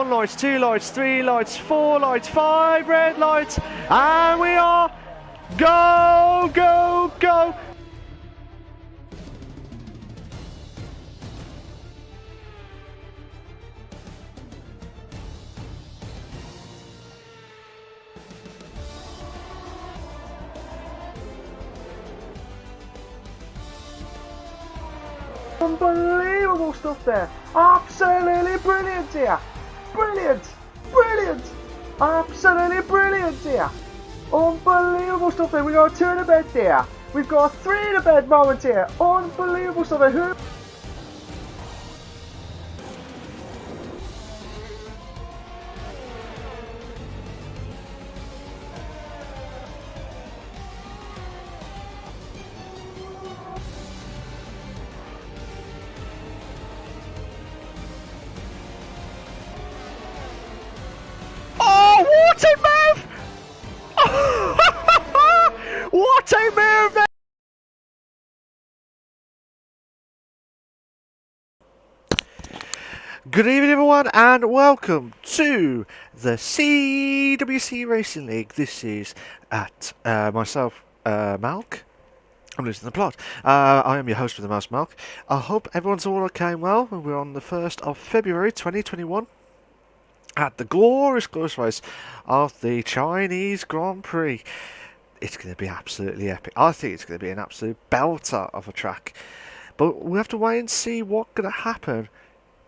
1 light, 2 lights, 3 lights, 4 lights, 5 red lights, and we are go, go, go. Unbelievable stuff there. Absolutely brilliant here. Brilliant. Brilliant. Absolutely brilliant here. Unbelievable stuff there. We got a 2 in the bed there. We've got a 3 in the bed moment here. Unbelievable stuff there. Who? What a move! What a move there! Good evening everyone and welcome to the CWC Racing League. This is at myself, Malk. I'm losing the plot. I am your host for the mouse, Malk. I hope everyone's all okay and well. We're on the 1st of February 2021. At the glorious race of the Chinese Grand Prix. It's going to be absolutely epic. I think it's going to be an absolute belter of a track. But we have to wait and see what's going to happen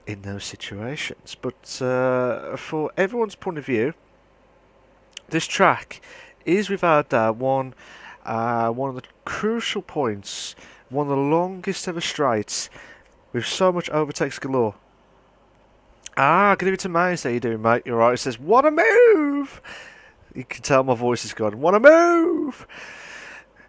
in those situations. But for everyone's point of view, this track is without doubt one of the crucial points, one of the longest ever straights, with so much overtakes galore. Good evening to Maze. How you doing, mate? You're right. It says, what a move! You can tell my voice is gone. What a move!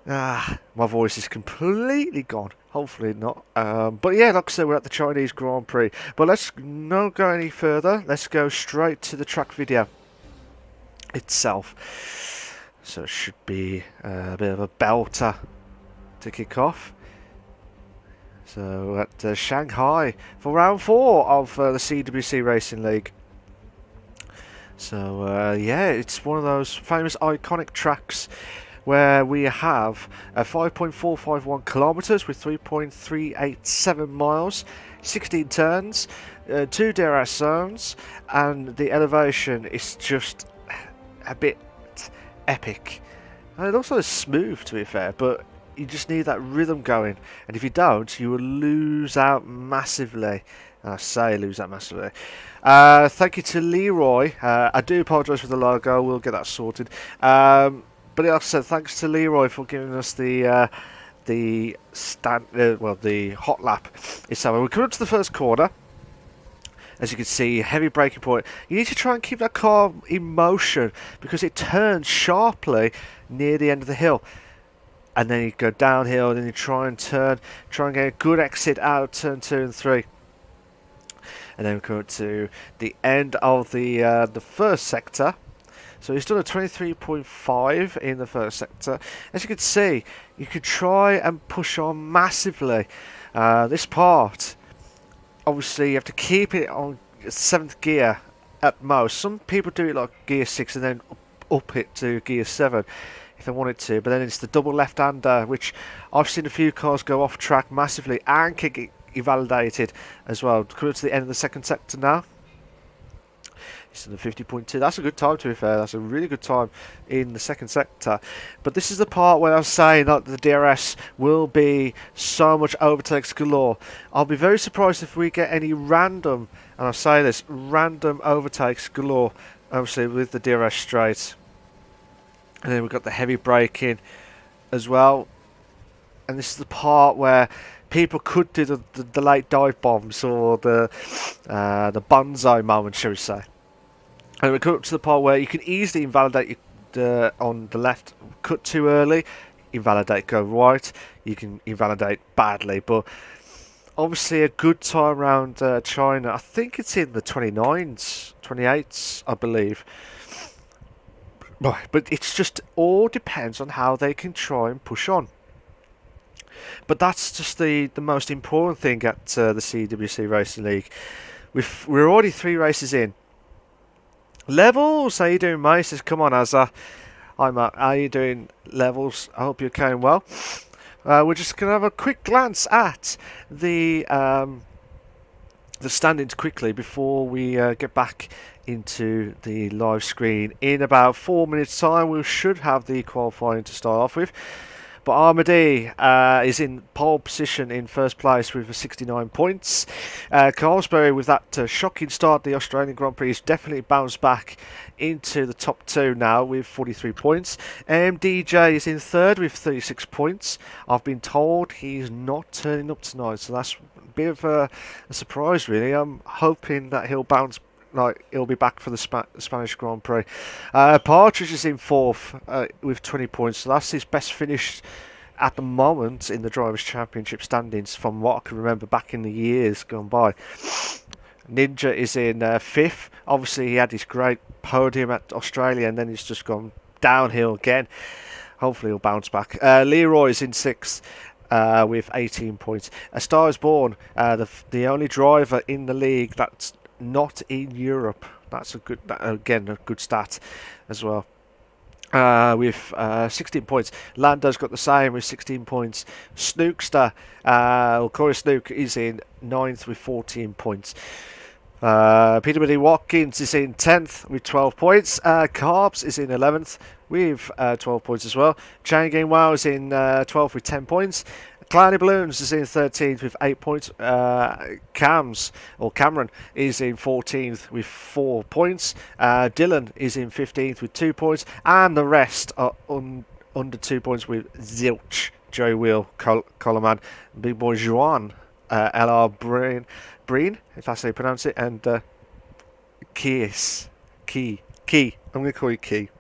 My voice is completely gone. Hopefully not. But yeah, like I said, we're at the Chinese Grand Prix. But let's not go any further. Let's go straight to the track video itself. So it should be a bit of a belter to kick off. So at Shanghai for round 4 of the CWC Racing League. So yeah, it's one of those famous iconic tracks where we have 5.451 kilometers with 3.387 miles, 16 turns, 2 DRS zones, and the elevation is just a bit epic. And it also is smooth, to be fair, but you just need that rhythm going, and if you don't, you will lose out massively. I say lose out massively. Thank you to Leroy. I do apologise for the logo. We'll get that sorted. But like I said, thanks to Leroy for giving us the hot lap. So we're coming up to the first corner. As you can see, heavy braking point. You need to try and keep that car in motion because it turns sharply near the end of the hill. And then you go downhill, and then you try and get a good exit out of turn 2 and 3. And then we come to the end of the first sector. So he's done a 23.5 in the first sector. As you can see, you could try and push on massively. This part, obviously, you have to keep it on 7th gear at most. Some people do it like gear 6 and then up it to gear 7. If they wanted to, but then it's the double left-hander, which I've seen a few cars go off track massively and can get invalidated as well. Coming to the end of the second sector now. It's in the 50.2. That's a good time, to be fair. That's a really good time in the second sector. But this is the part where I was saying that the DRS will be so much overtakes galore. I'll be very surprised if we get any random, and I say this, random overtakes galore, obviously with the DRS straight. And then we've got the heavy braking as well. And this is the part where people could do the late dive bombs or the bonsai moment, shall we say. And we come up to the part where you can easily invalidate on the left, cut too early, invalidate, go right. You can invalidate badly, but obviously a good time around China. I think it's in the 29s, 28s, I believe. Right, but it's just all depends on how they can try and push on. But that's just the most important thing at the CWC Racing League. We're already 3 races in, Levels, how you doing, mate? Says, come on, Azza. Hi, Matt. How you doing, Levels? I hope you're going well. We're just going to have a quick glance at the standings quickly before we get back into the live screen. In about 4 minutes' time, we should have the qualifying to start off with. But Armady is in pole position in first place with 69 points. Carlsberry, with that shocking start, the Australian Grand Prix, has definitely bounced back into the top 2 now with 43 points. MDJ is in third with 36 points. I've been told he's not turning up tonight, so that's a bit of a surprise, really. I'm hoping that he'll bounce. He'll be back for the Spanish Grand Prix. Partridge is in fourth with 20 points, so that's his best finish at the moment in the Drivers' Championship standings from what I can remember back in the years gone by. Ninja is in fifth. Obviously, he had his great podium at Australia, and then he's just gone downhill again. Hopefully, he'll bounce back. Leroy is in sixth. With 18 points. A Star is Born, the only driver in the league that's not in Europe. That's a good stat as well. With 16 points. Lando's got the same with 16 points. Snookster, Corey Snook is in 9th with 14 points. Peter Watkins is in 10th with 12 points. Carbs is in 11th with 12 points as well. Chain Game Wow is in 12th with 10 points. Cloudy Balloons is in 13th with 8 points. Cameron is in 14th with 4 points. Dylan is in 15th with 2 points. And the rest are under 2 points with Zilch, Joey Wheel, Coleman, Big Boy Juan, LR Breen, if that's how you pronounce it, and Key. I'm going to call you Key.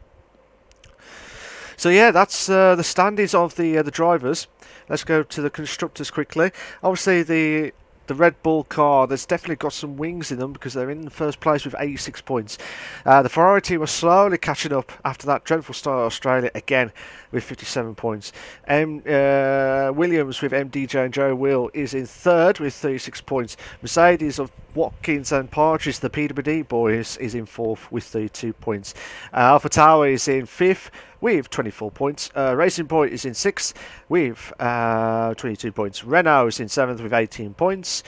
So yeah, that's the standings of the drivers. Let's go to the constructors quickly. Obviously, the Red Bull car, there's definitely got some wings in them because they're in the first place with 86 points. The Ferrari team are slowly catching up after that dreadful start of Australia again with 57 points. Williams with MDJ and Joe Will is in third with 36 points. Mercedes of Watkins and Partridge, the PWD boys, is in fourth with 32 points. Alpha Tower is in fifth with 24 points. Racing Point is in 6th with 22 points. Renault is in 7th with 18 points.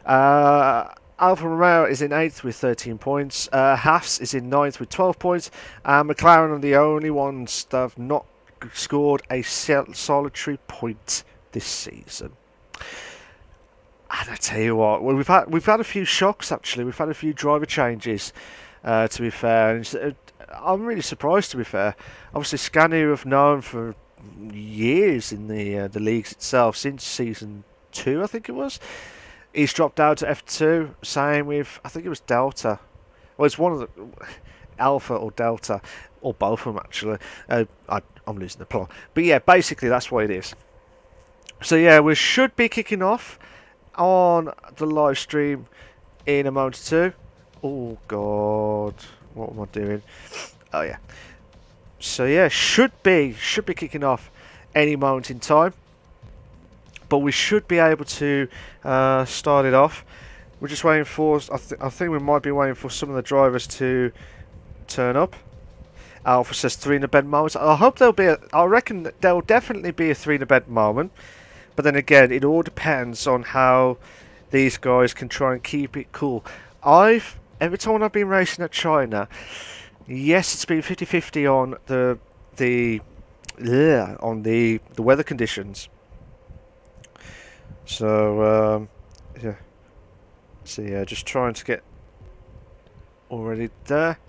Alfa Romeo is in 8th with 13 points. Haas is in 9th with 12 points. McLaren are the only ones that have not scored a solitary point this season. And I tell you what, well, we've had a few shocks actually. We've had a few driver changes. To be fair, and I'm really surprised. To be fair, obviously Scanu have known for years in the leagues itself since season 2, I think it was. He's dropped down to F2. Same with, I think it was Delta. Well, it's one of the Alpha or Delta, or both of them actually. I'm losing the plot, but yeah, basically that's what it is. So yeah, we should be kicking off on the live stream in a moment or two. Oh god, what am I doing? Oh yeah. So yeah, should be kicking off any moment in time, but we should be able to start it off. We're just waiting for. I think we might be waiting for some of the drivers to turn up. Alpha says 3 in the bed moments. I hope there'll be. I reckon there'll definitely be a 3 in the bed moment. But then again, it all depends on how these guys can try and keep it cool. Every time I've been racing at China, yes, it's been 50-50 on the weather conditions. So yeah. So yeah, just trying to get already there.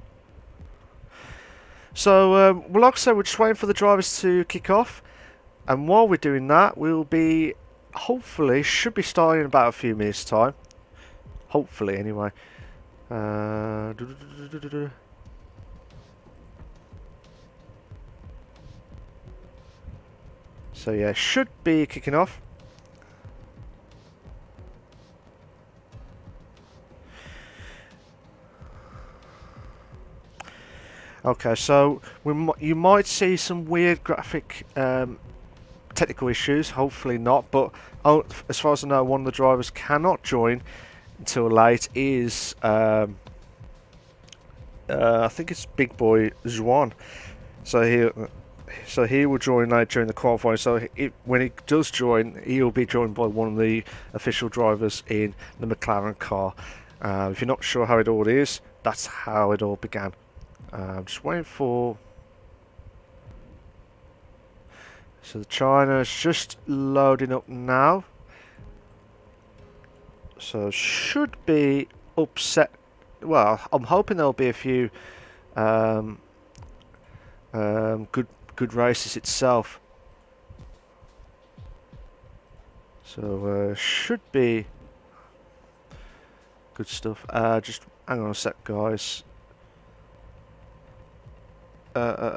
So well, like I said, we're just waiting for the drivers to kick off. And while we're doing that, we'll be, hopefully, should be starting in about a few minutes' time. Hopefully, anyway. So yeah, should be kicking off. Okay, so you might see some weird graphic technical issues, hopefully not, but as far as I know, one of the drivers cannot join until late is I think it's Big Boy Zwan. So he will join later in the qualifying. So when he does join, he will be joined by one of the official drivers in the McLaren car. If you're not sure how it all is, that's how it all began. I'm just waiting for... So the China is just loading up now. So should be upset. Well, I'm hoping there'll be a few good races itself. So should be good stuff. Just hang on a sec, guys. Right.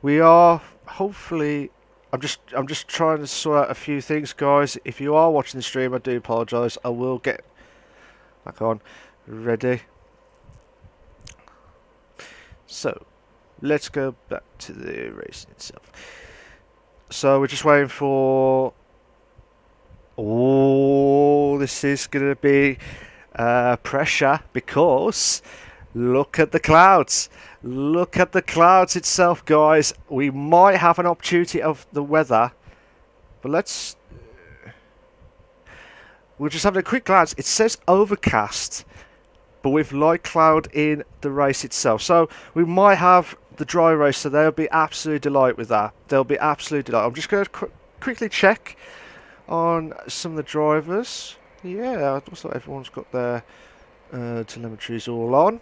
We are hopefully. I'm just trying to sort out a few things, guys. If you are watching the stream, I do apologise. I will get back on. Ready. So let's go back to the racing itself. So we're just waiting for. Oh, this is going to be pressure, because look at the clouds. Look at the clouds itself, guys. We might have an opportunity of the weather, but we'll just have a quick glance. It says overcast, but with light cloud in the race itself. So we might have the dry race, so they'll be absolute delight with that. They'll be absolute delight. I'm just going to quickly check on some of the drivers. Yeah, it looks like everyone's got their telemetries all on,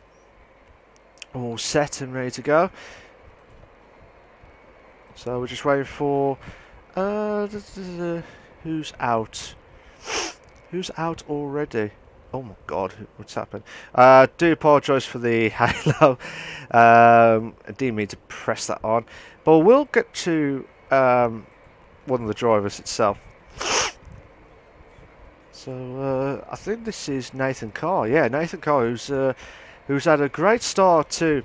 all set and ready to go. So we're just waiting for who's out. Who's out already? Oh my god, what's happened? I do apologise for the halo. I didn't mean to press that on, but we'll get to one of the drivers itself. So I think this is Nathan Carr. Yeah, Nathan Carr, who's had a great start too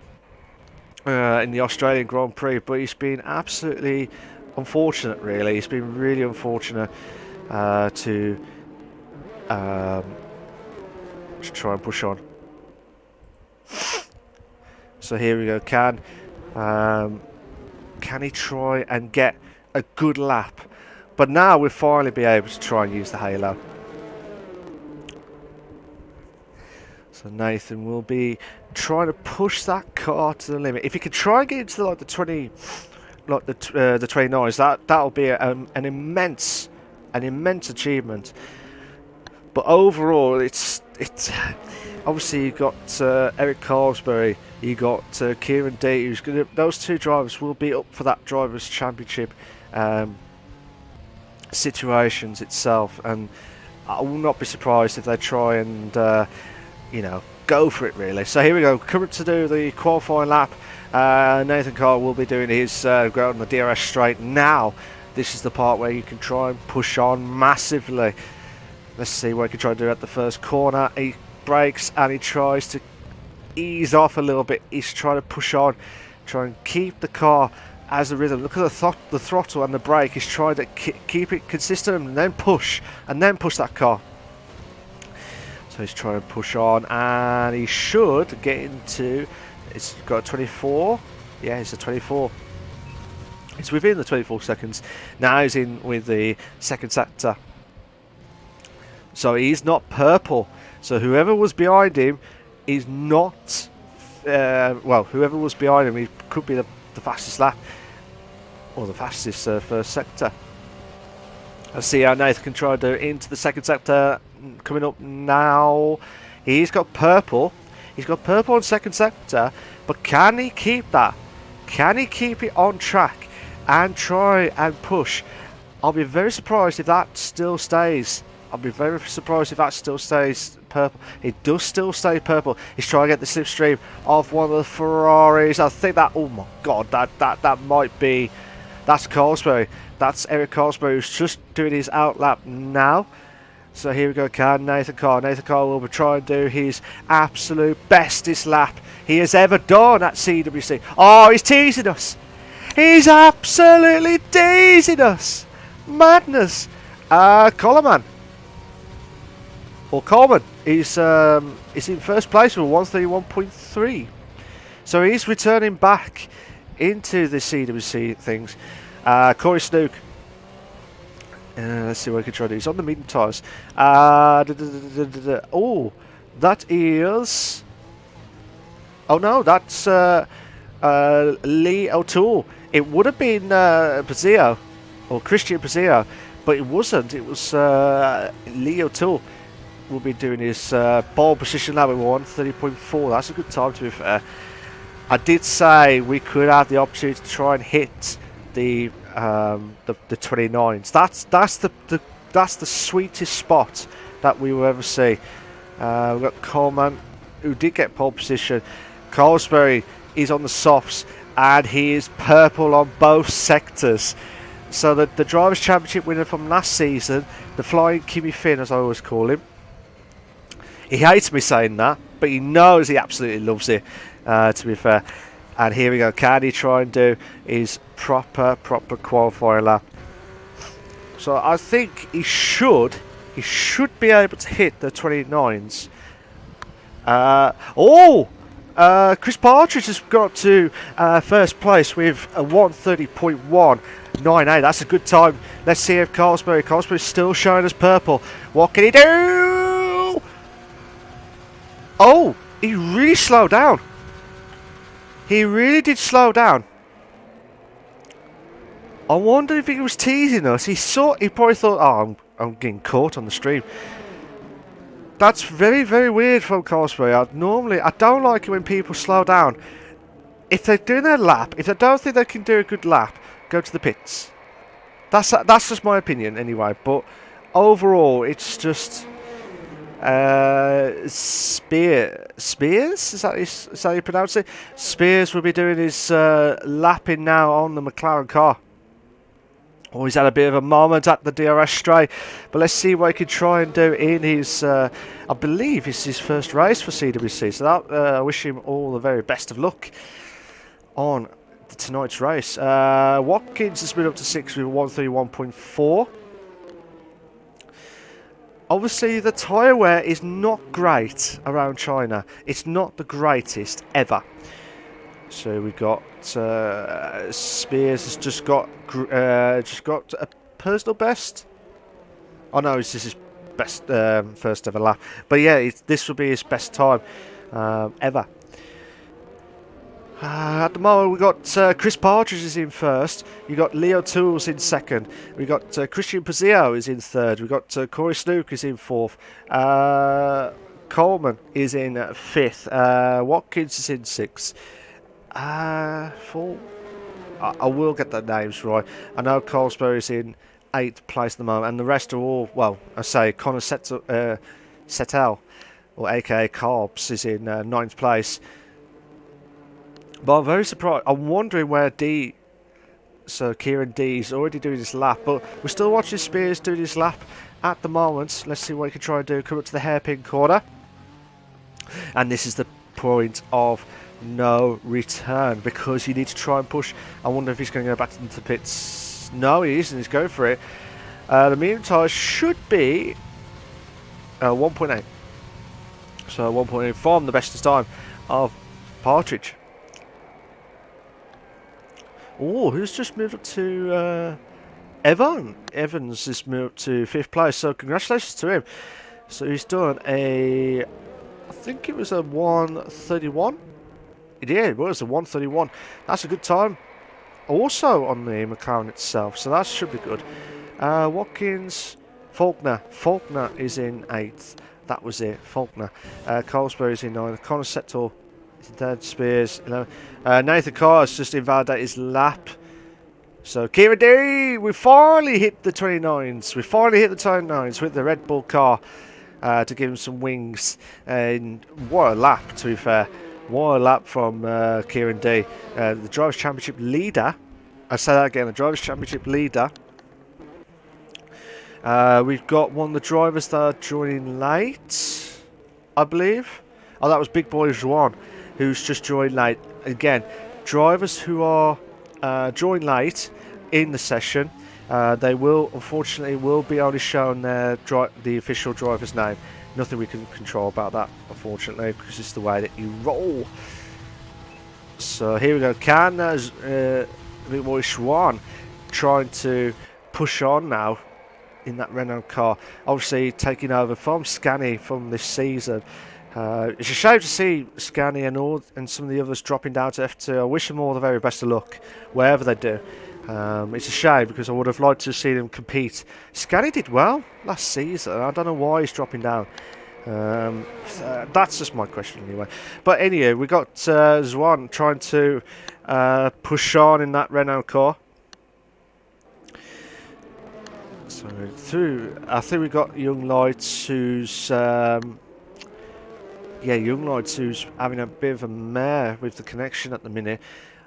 in the Australian Grand Prix, but he's been absolutely unfortunate. Really, he's been really unfortunate to try and push on. So here we go. Can he try and get a good lap? But now we'll finally be able to try and use the halo. So Nathan will be trying to push that car to the limit. If he can try and get into the 29s, that'll be an immense achievement. But overall, it's obviously you got Eric Carlsbury, you got Kieran D. Those two drivers will be up for that drivers' championship situations itself, and I will not be surprised if they try and go for it really. So here we go, coming to do the qualifying lap. Nathan Carr will be doing his go on the DRS straight now. This is the part where you can try and push on massively. Let's see what he can try and do at the first corner. He brakes and he tries to ease off a little bit. He's trying to push on, try and keep the car as a rhythm. Look at the throttle and the brake. He's trying to keep it consistent and then push that car. So he's trying to push on, and he should get into. It's got a 24. Yeah, it's a 24. It's within the 24 seconds. Now he's in with the second sector. So he's not purple. So whoever was behind him is not. Well, whoever was behind him, he could be the fastest lap or the fastest first sector. Let's see how Nathan can try to do into the second sector. Coming up now, he's got purple. He's got purple on second sector, but can he keep that? Can he keep it on track and try and push? I'll be very surprised if that still stays. I'll be very surprised if that still stays purple. It does still stay purple. He's trying to get the slipstream of one of the Ferraris. I think that. Oh my god, that might be. That's Carlsbury. That's Eric Carlsbury, who's just doing his outlap now. So here we go, Nathan Carr. Nathan Carr will be trying to do his absolute bestest lap he has ever done at CWC. Oh, he's teasing us. He's absolutely teasing us. Madness. Coleman. Or Coleman. He's in first place with 131.3. So he's returning back into the CWC things. Corey Snook. Let's see what I can try to do. He's on the medium tyres. Oh, that is... Oh no, that's Lee O'Toole. It would have been Pazio, or Christian Pazio, but it wasn't. It was Lee O'Toole will be doing his ball position lap with 130.4. That's a good time, to be fair. I did say we could have the opportunity to try and hit the 29s. That's the sweetest spot that we will ever see. We've got Coleman, who did get pole position. Colesbury is on the softs, and he is purple on both sectors. So the Drivers' Championship winner from last season, the Flying Kimmy Finn, as I always call him. He hates me saying that, but he knows he absolutely loves it, to be fair. And here we go. Can he try and do his proper qualifier lap? So I think he should be able to hit the 29s. Chris Partridge has got to first place with a 130.198. That's a good time. Let's see if Carlsbury's still showing us purple. What can he do? Oh, he really slowed down. He really did slow down. I wonder if he was teasing us. He probably thought, oh, I'm getting caught on the stream. That's very, very weird from Carlsbury. I don't like it when people slow down. If they're doing their lap, if they don't think they can do a good lap, go to the pits. That's just my opinion anyway. But overall, it's just Spears. Is that how you pronounce it? Spears will be doing his lapping now on the McLaren car. Oh, he's had a bit of a moment at the DRS straight, but let's see what he can try and do in his, I believe it's his first race for CWC, so I wish him all the very best of luck on tonight's race. Watkins has been up to 6th with 131.4. Obviously, the tyre wear is not great around China. It's not the greatest ever. So we've got Spears has just got a personal best. Oh no, this is his best first ever lap. But yeah, this will be his best time ever. At the moment, we've got Chris Partridge is in first. You've got Leo Tools in second. We've got Christian Pazio is in third. We've got Corey Snook is in fourth. Coleman is in fifth. Watkins is in sixth. Four. I will get the names right. I know Colesbury is in 8th place at the moment, and the rest are all, well, I say Connor Settel, or aka Carbs, is in 9th place. But I'm very surprised. I'm wondering where Kieran D is already doing his lap, but we're still watching Spears doing his lap at the moment. Let's see what he can try and do. Come up to the hairpin corner, and this is the point of no return, because you need to try and push. I wonder if he's going to go back into the pits. No, he isn't. He's going for it. The medium tyre should be 1.8. So 1.8 from the bestest time of Partridge. Oh, who's just moved up to Evan? Evans has moved up to 5th place. So congratulations to him. So he's done I think it was a 131. Yeah, it was a 131. That's a good time. Also on the McLaren itself, so that should be good. Watkins, Faulkner is in 8th. That was it, Faulkner. Colesbury is in 9th. Connor Settle is in 3rd. Spears, 11th. Nathan Carr has just invalidated his lap. So Kieran D, we finally hit the 29s. We finally hit the 29s with the Red Bull car to give him some wings. And what a lap, to be fair. What a lap from Kieran D, the Drivers' Championship leader. I say that again, the Drivers' Championship leader. We've got one of the drivers that are joining late, I believe. Oh, that was Big Boy Juan, who's just joined late. Again, drivers who are join late in the session, they will unfortunately be only shown their the official driver's name. Nothing we can control about that, unfortunately, because it's the way that you roll. So here we go. Big Boy Juan trying to push on now in that Renault car, obviously taking over from Scani from this season. It's a shame to see Scani and some of the others dropping down to F2. I wish them all the very best of luck wherever they do. It's a shame because I would have liked to see them compete. Scani did well last season. I don't know why he's dropping down. That's just my question anyway. But anyway, we got Zwan trying to push on in that Renault car. So I think we got Young Lights who's Young Lights who's having a bit of a mare with the connection at the minute.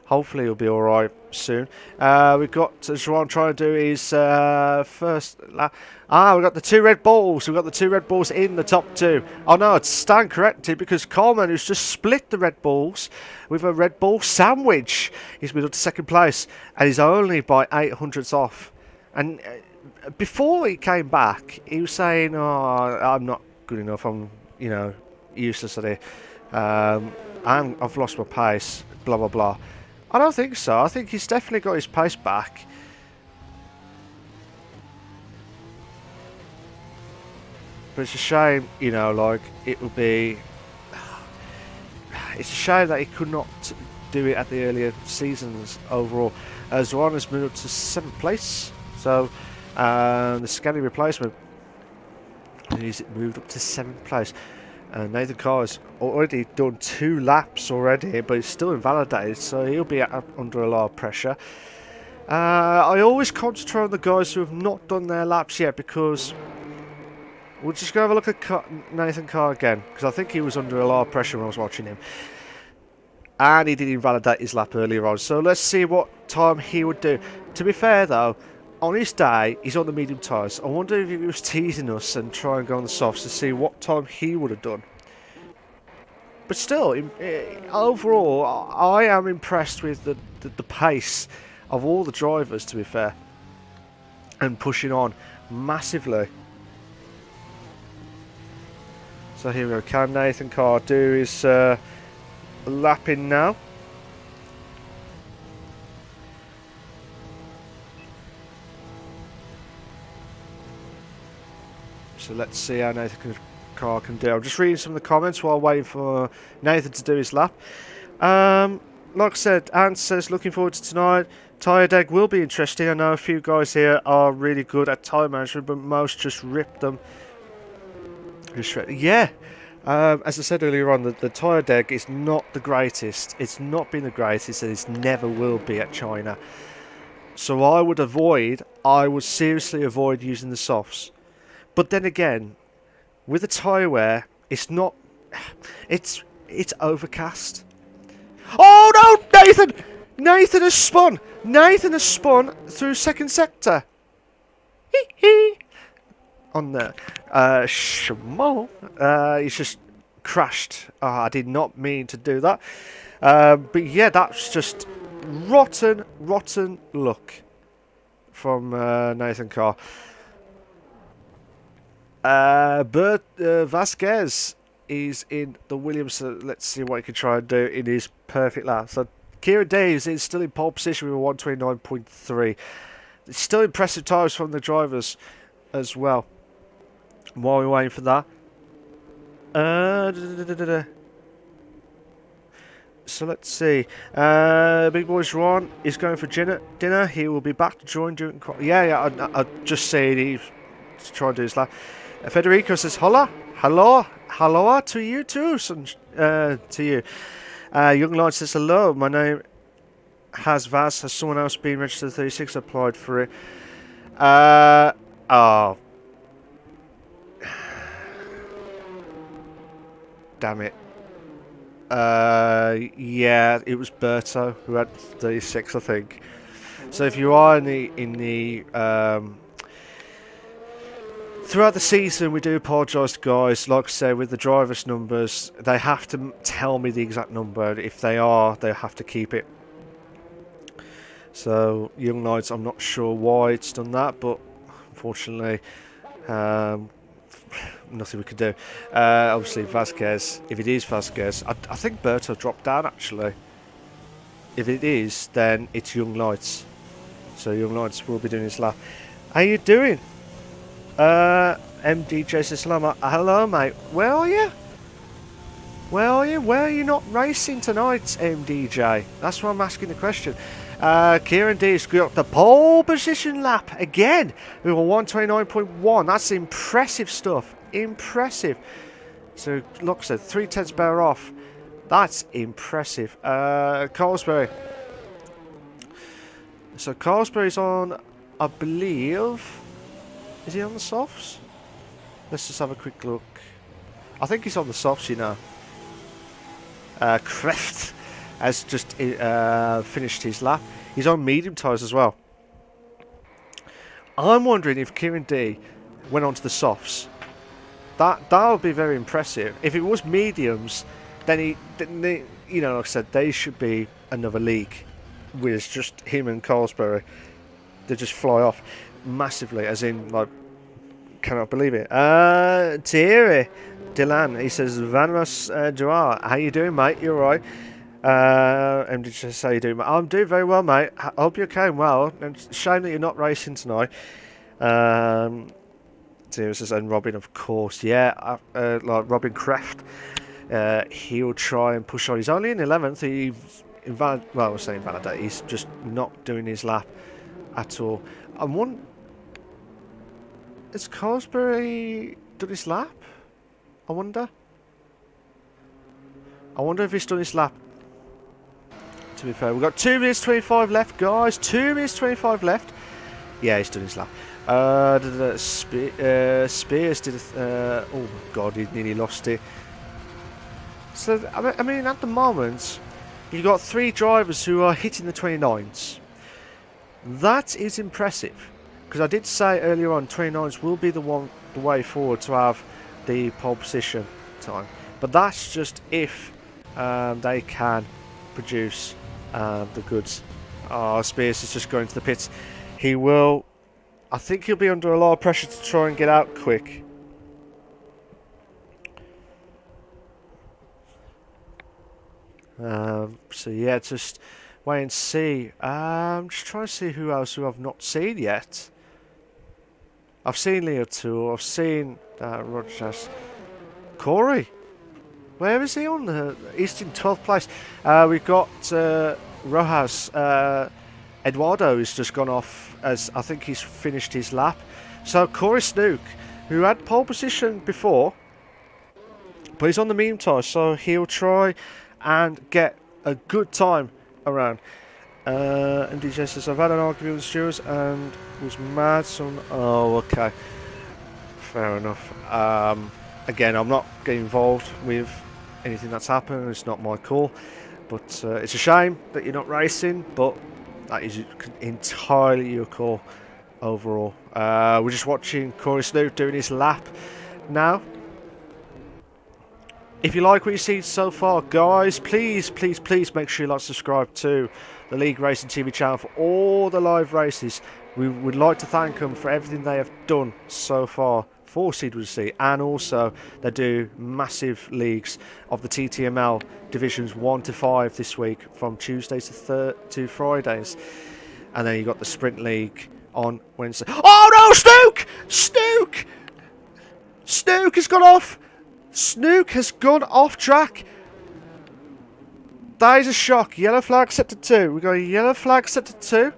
Hopefully he'll be alright soon. We've got Juan trying to do his first lap. We've got the 2 Red Bulls. We've got the 2 Red Bulls in the top 2. Oh no, it's Stan corrected because Coleman, who's just split the Red Bulls with a Red Bull sandwich, he's moved up to 2nd place and he's only by 800ths off. And before he came back, he was saying, "Oh, I'm not good enough. I'm, useless at it. I've lost my pace. Blah blah blah." I don't think so. I think he's definitely got his pace back. But it's a shame, like it would be. It's a shame that he could not do it at the earlier seasons overall. Zuan has moved up to 7th place. So the Scani replacement, he's moved up to 7th place. Nathan Carr has already done 2 laps already, but he's still invalidated, so he'll be under a lot of pressure. I always concentrate on the guys who have not done their laps yet, because we'll just go have a look at Nathan Carr again, because I think he was under a lot of pressure when I was watching him. And he did invalidate his lap earlier on, so let's see what time he would do. To be fair though, on his day, he's on the medium tyres. I wonder if he was teasing us and trying to go on the softs to see what time he would have done. But still, overall, I am impressed with the pace of all the drivers, to be fair. And pushing on massively. So here we go. Can Nathan Carr do his lapping now? So let's see how Nathan Carr can do. I'm just reading some of the comments while waiting for Nathan to do his lap. Like I said, Ant says, looking forward to tonight. Tyre deck will be interesting. I know a few guys here are really good at tyre management, but most just rip them. Yeah. As I said earlier on, the tyre deck is not the greatest. It's not been the greatest, and it never will be at China. So I would seriously avoid using the softs. But then again, with the tyre wear, it's not. It's overcast. Oh no, Nathan! Nathan has spun. Nathan has spun through 2nd sector. Hee hee. On the Shamo. He's just crashed. I did not mean to do that. But yeah, that's just rotten luck from Nathan Carr. Bert Vasquez is in the Williams. So let's see what he can try and do in his perfect lap. So Kieran Daves is still in pole position with a 129.3. It's still impressive tyres from the drivers as well. While we're waiting for that. So let's see. Big Boy's Ron is going for dinner. He will be back to join during. I just saying he's trying to do his lap. Federico says hello to you too, son, to you. Young Light says hello. My name has Vaz. Has someone else been registered 36? Applied for it. Oh. Damn it. Yeah, it was Berto who had 36, I think. So if you are in the Throughout the season, we do apologise to guys. Like I said, with the drivers' numbers, they have to tell me the exact number. If they are, they have to keep it. So, Young Knights, I'm not sure why it's done that, but unfortunately, nothing we could do. Obviously, Vasquez, if it is Vasquez, I think Berto dropped down actually. If it is, then it's Young Knights. So, Young Knights will be doing his lap. How you doing? MDJ says hello mate, where are you? Where are you? Where are you not racing tonight, MDJ? That's why I'm asking the question. Kieran D has got the pole position lap again with a 129.1. That's impressive stuff. Impressive. So, look, so 3/10 better off. That's impressive. Carlsberry. So, Carlsberry's on, I believe. Is he on the softs? Let's just have a quick look. I think he's on the softs, you know. Kreft has just finished his lap. He's on medium tyres as well. I'm wondering if Kieran D went on to the softs. That would be very impressive. If it was mediums, then you know, like I said, they should be another league with just him and Carlsberry. They just fly off massively, as in, like, cannot believe it. Thierry Dylan, he says, Vanos Duar, how you doing, mate? You alright? MD, how you doing, mate? I'm doing very well, mate. I hope you're okay and well. It's a shame that you're not racing tonight. Thierry says, and Robin, of course. Yeah, like Robin Kraft, he'll try and push on. He's only in 11th. Well, I was saying invalidate. He's just not doing his lap at all. I'm wondering, has Carlsberry done his lap? I wonder if he's done his lap. To be fair, we've got 2 minutes 25 left, guys. 2 minutes 25 left. Yeah, he's done his lap. Spears did. Oh my God, he nearly lost it. So I mean, at the moment, you've got 3 drivers who are hitting the 29s. That is impressive, because I did say earlier on 29s will be the way forward to have the pole position time, but that's just if they can produce the goods. Spears is just going to the pits. He will, I think he'll be under a lot of pressure to try and get out quick. So yeah, just wait and see. I'm just trying to see who else who I've not seen yet. I've seen Leo too. I've seen Rogers. Corey, where is he on? He's in 12th place. We've got Rojas. Eduardo has just gone off, as I think he's finished his lap. So Corey Snook, who had pole position before, but he's on the medium tyre, so he'll try and get a good time around. And DJ says, I've had an argument with the stewards and was mad. Oh, okay. Fair enough. Again, I'm not getting involved with anything that's happened. It's not my call. But it's a shame that you're not racing, but that is entirely your call overall. We're just watching Corey Snoop doing his lap now. If you like what you see so far, guys, please make sure you like, subscribe to the LeagueRacing TV channel for all the live races. We would like to thank them for everything they have done so far for CWC, and also they do massive leagues of the TTML divisions 1 to 5 this week from Tuesdays to Fridays, and then you got the Sprint League on Wednesday. Oh no, Snook has gone off. Snook has gone off track. That is a shock. Yellow flag set to 2. We got a yellow flag set to 2.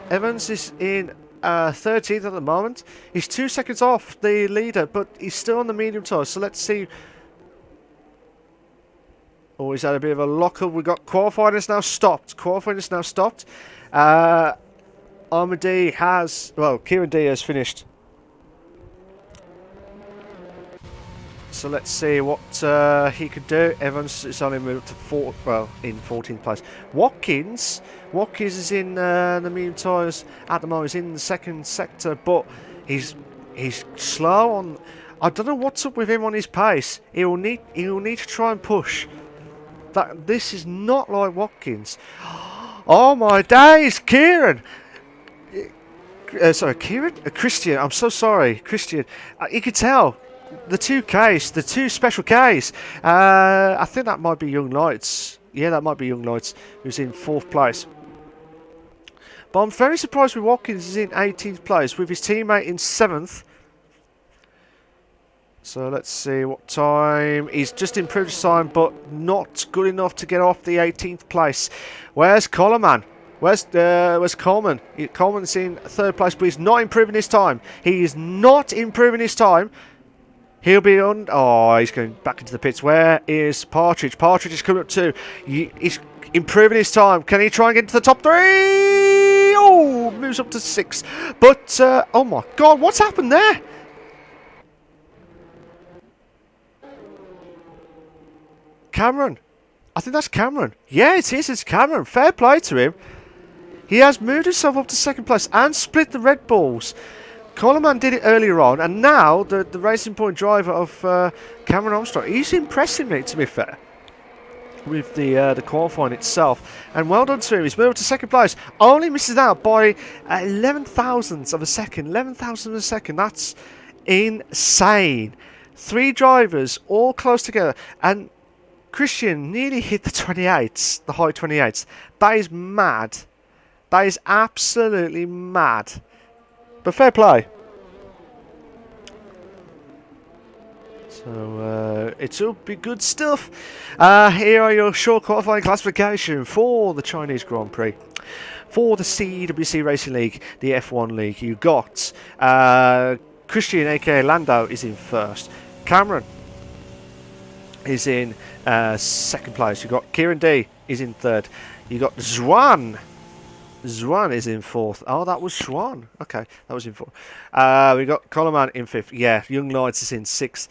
Evans is in 13th at the moment. He's 2 seconds off the leader, but he's still on the medium tyre. So let's see. Oh, he's had a bit of a lock-up. We've got qualifying is now stopped. Armady has, well, Kieran D has finished. So let's see what he could do. Evans is only moved to in 14th place. Watkins is in the medium tyres at the moment. He's in the second sector, but He's slow on. I don't know what's up with him on his pace. He'll need to try and push. This is not like Watkins. Oh my days, Kieran! Sorry, Kieran? Christian, I'm so sorry, Christian. You could tell, the two special Ks. I think that might be Young Lights. Yeah, that might be Young Lights, who's in 4th place. But I'm very surprised with Watkins is in 18th place, with his teammate in 7th. So let's see what time. He's just improved his time, but not good enough to get off the 18th place. Where's Coleman? Where's Coleman? Coleman's in 3rd place, but he's not improving his time. He is not improving his time. He'll be on. Oh, he's going back into the pits. Where is Partridge? Partridge is coming up too. He's improving his time. Can he try and get into the top 3? Oh, moves up to 6. But, oh my God, what's happened there? Cameron. I think that's Cameron. Yeah, it is. It's Cameron. Fair play to him. He has moved himself up to 2nd place and split the Red Bulls. Coleman did it earlier on, and now the Racing Point driver of Cameron Armstrong, he's impressing me, to be fair, with the qualifying itself. And well done to him. He's moved up to 2nd place. Only misses out by 11 thousandths of a second. 11 thousandths of a second. That's insane. 3 drivers all close together, and Christian nearly hit the 28s, the high 28s. That is mad. That is absolutely mad. But fair play. So it'll be good stuff. Here are your short qualifying classification for the Chinese Grand Prix. For the CWC Racing League, the F1 League, you got Christian, aka Lando, is in 1st. Cameron is in 2nd place. You got Kieran D is in 3rd. You got Zwan. Zwan is in 4th. Oh, that was Schwan. Okay, that was in 4th. We got Coleman in 5th. Yeah, Young Lights is in 6th.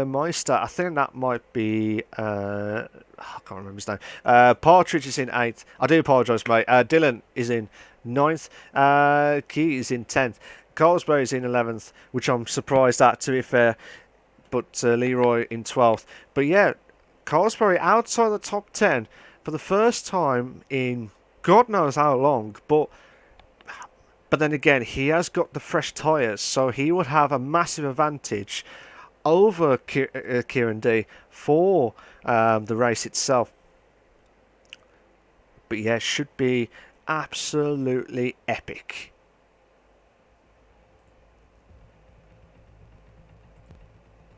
Meister, I think that might be. I can't remember his name. Partridge is in 8th. I do apologise, mate. Dylan is in 9th. Key is in 10th. Carlsberg is in 11th, which I'm surprised at, to be fair. But Leroy in 12th. But yeah, Carlsberg outside the top 10 for the first time in God knows how long. But then again, he has got the fresh tyres, so he would have a massive advantage over Kieran D for the race itself. But yeah, should be absolutely epic.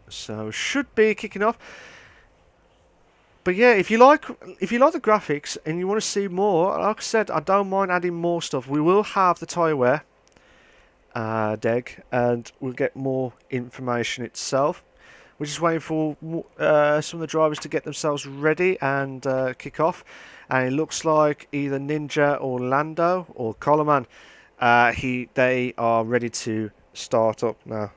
So should be kicking off. But yeah, if you like the graphics and you want to see more, like I said, I don't mind adding more stuff. We will have the tyre wear deg, and we'll get more information itself. We're just waiting for some of the drivers to get themselves ready and kick off. And it looks like either Ninja or Lando or Coleman, they are ready to start up now.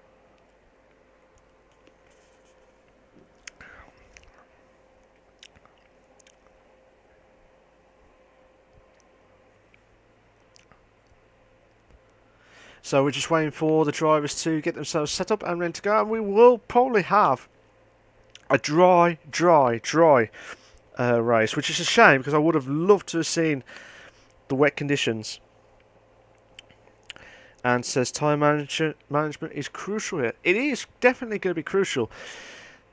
So we're just waiting for the drivers to get themselves set up and ready to go. And we will probably have a dry race, which is a shame because I would have loved to have seen the wet conditions. And says time management is crucial here. It is definitely going to be crucial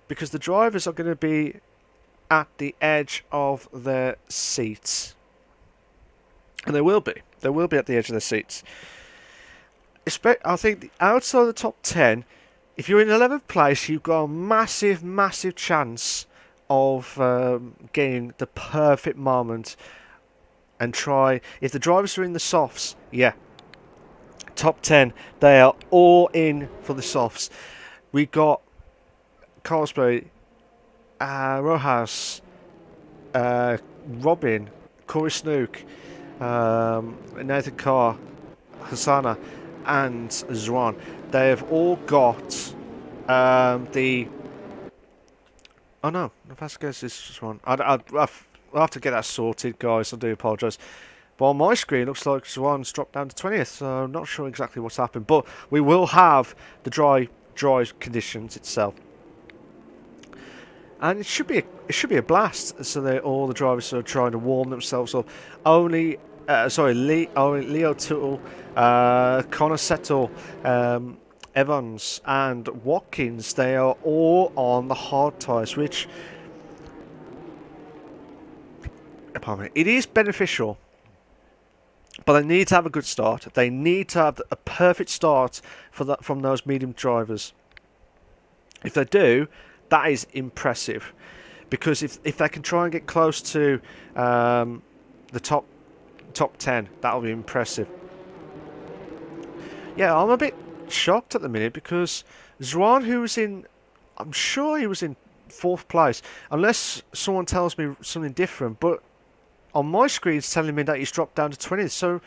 because the drivers are going to be at the edge of their seats. And they will be. They will be at the edge of their seats. I think outside the top 10, if you're in 11th place, you've got a massive chance of getting the perfect moment and try. If the drivers are in the softs, yeah, top 10, they are all in for the softs. We got Carlsberg, Rojas, Robin, Corey Snook, Nathan Carr, Hasana, and Zwan. They have all got the. Oh no, Vasquez is Zwan. I'll have to get that sorted, guys. I do apologise. But on my screen, it looks like Zwan's dropped down to 20th, so I'm not sure exactly what's happened. But we will have the dry conditions itself, and it should be a blast. So that all the drivers are trying to warm themselves up. Only Leo Tuttle, Connor Settle, Evans, and Watkins. They are all on the hard tyres, which, pardon me, it is beneficial. But they need to have a good start. They need to have a perfect start from those medium drivers. If they do, that is impressive. Because if they can try and get close to the top 10, that'll be impressive. Yeah, I'm a bit shocked at the minute because Zwan, who was I'm sure he was in 4th place, unless someone tells me something different, but on my screen it's telling me that he's dropped down to 20th. So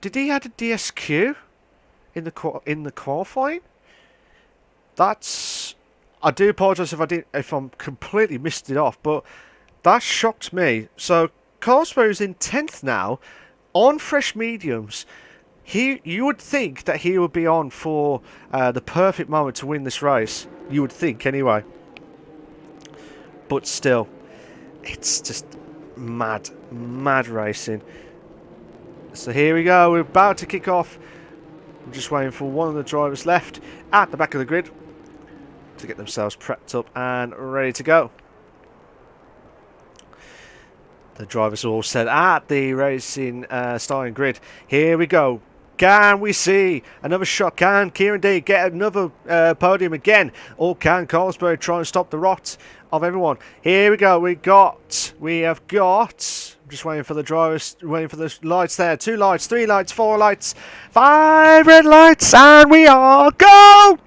did he add a DSQ in the qualifying? I do apologise if I'm completely missed it off, but that shocked me. So Carlsberg is in 10th now on fresh mediums. You would think that he would be on for the perfect moment to win this race. You would think anyway. But still, it's just mad racing. So here we go. We're about to kick off. I'm just waiting for one of the drivers left at the back of the grid to get themselves prepped up and ready to go. The drivers are all set at the racing starting grid. Here we go. Can we see another shot? Can Kieran D get another podium again? Or can Carlsberg try and stop the rot of everyone? Here we go. We have got. I'm just waiting for the drivers, waiting for the lights there. 2 lights, 3 lights, 4 lights, 5 red lights, and we are go!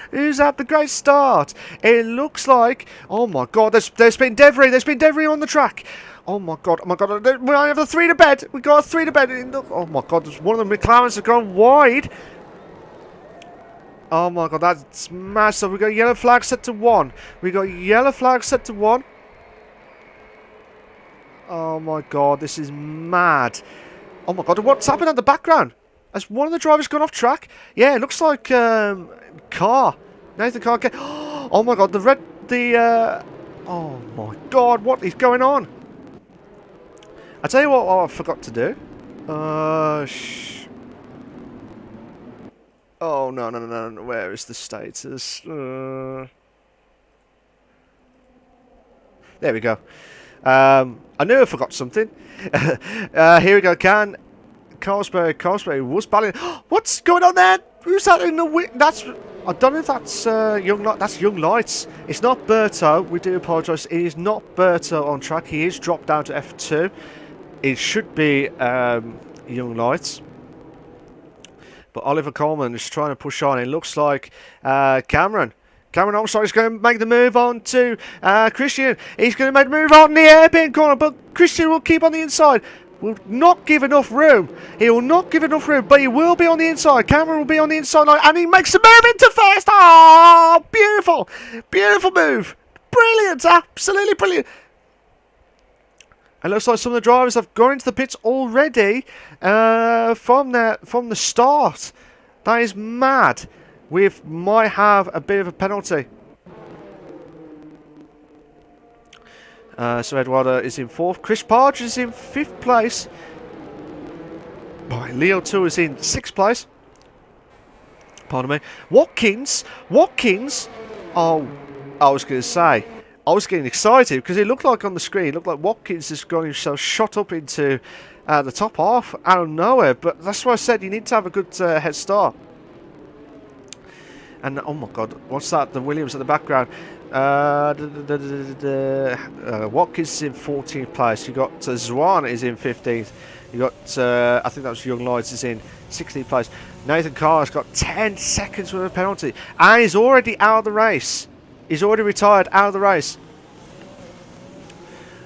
Who's had the great start? It looks like, oh my god, there's been Devry on the track. Oh my god, we have the 3 to bed. We got a 3 to bed. Oh my god, one of the McLarens have gone wide. Oh my god, that's massive. We got yellow flag set to 1. Oh my god, this is mad. Oh my god, what's happened in the background? Has one of the drivers gone off track? Yeah, it looks like Nathan Carr. Oh my god, oh my god, what is going on? I tell you what, I forgot to do. Oh no. Where is the status? There we go. I knew I forgot something. Here we go. Can Carlsberg was battling. What's going on there? Who's that in the wind? I don't know if that's Young Lights. It's not Berto. We do apologise. It is not Berto on track. He is dropped down to F2. It should be Young Lights. But Oliver Coleman is trying to push on. It looks like Cameron Armstrong is going to make the move on to Christian. He's going to make the move on the airpin corner, but Christian will keep on the inside. Will not give enough room. He will not give enough room, but he will be on the inside. Cameron will be on the inside line, and he makes the move into first. Oh, beautiful. Beautiful move. Brilliant. Absolutely brilliant. It looks like some of the drivers have gone into the pits already from the start. That is mad. We might have a bit of a penalty. So Eduardo is in 4th. Chris Partridge is in 5th place. Leo 2 is in 6th place. Pardon me. Watkins. Oh, I was going to say, I was getting excited because it looked like on the screen, it looked like Watkins has got himself shot up into the top half out of nowhere. But that's why I said you need to have a good head start. And oh my god, what's that? The Williams at the background. Watkins is in 14th place. You got Zwan is in 15th. You got I think that was Young Lights is in 16th place. Nathan Carr has got 10 seconds with a penalty, and he's already out of the race. He's already retired out of the race.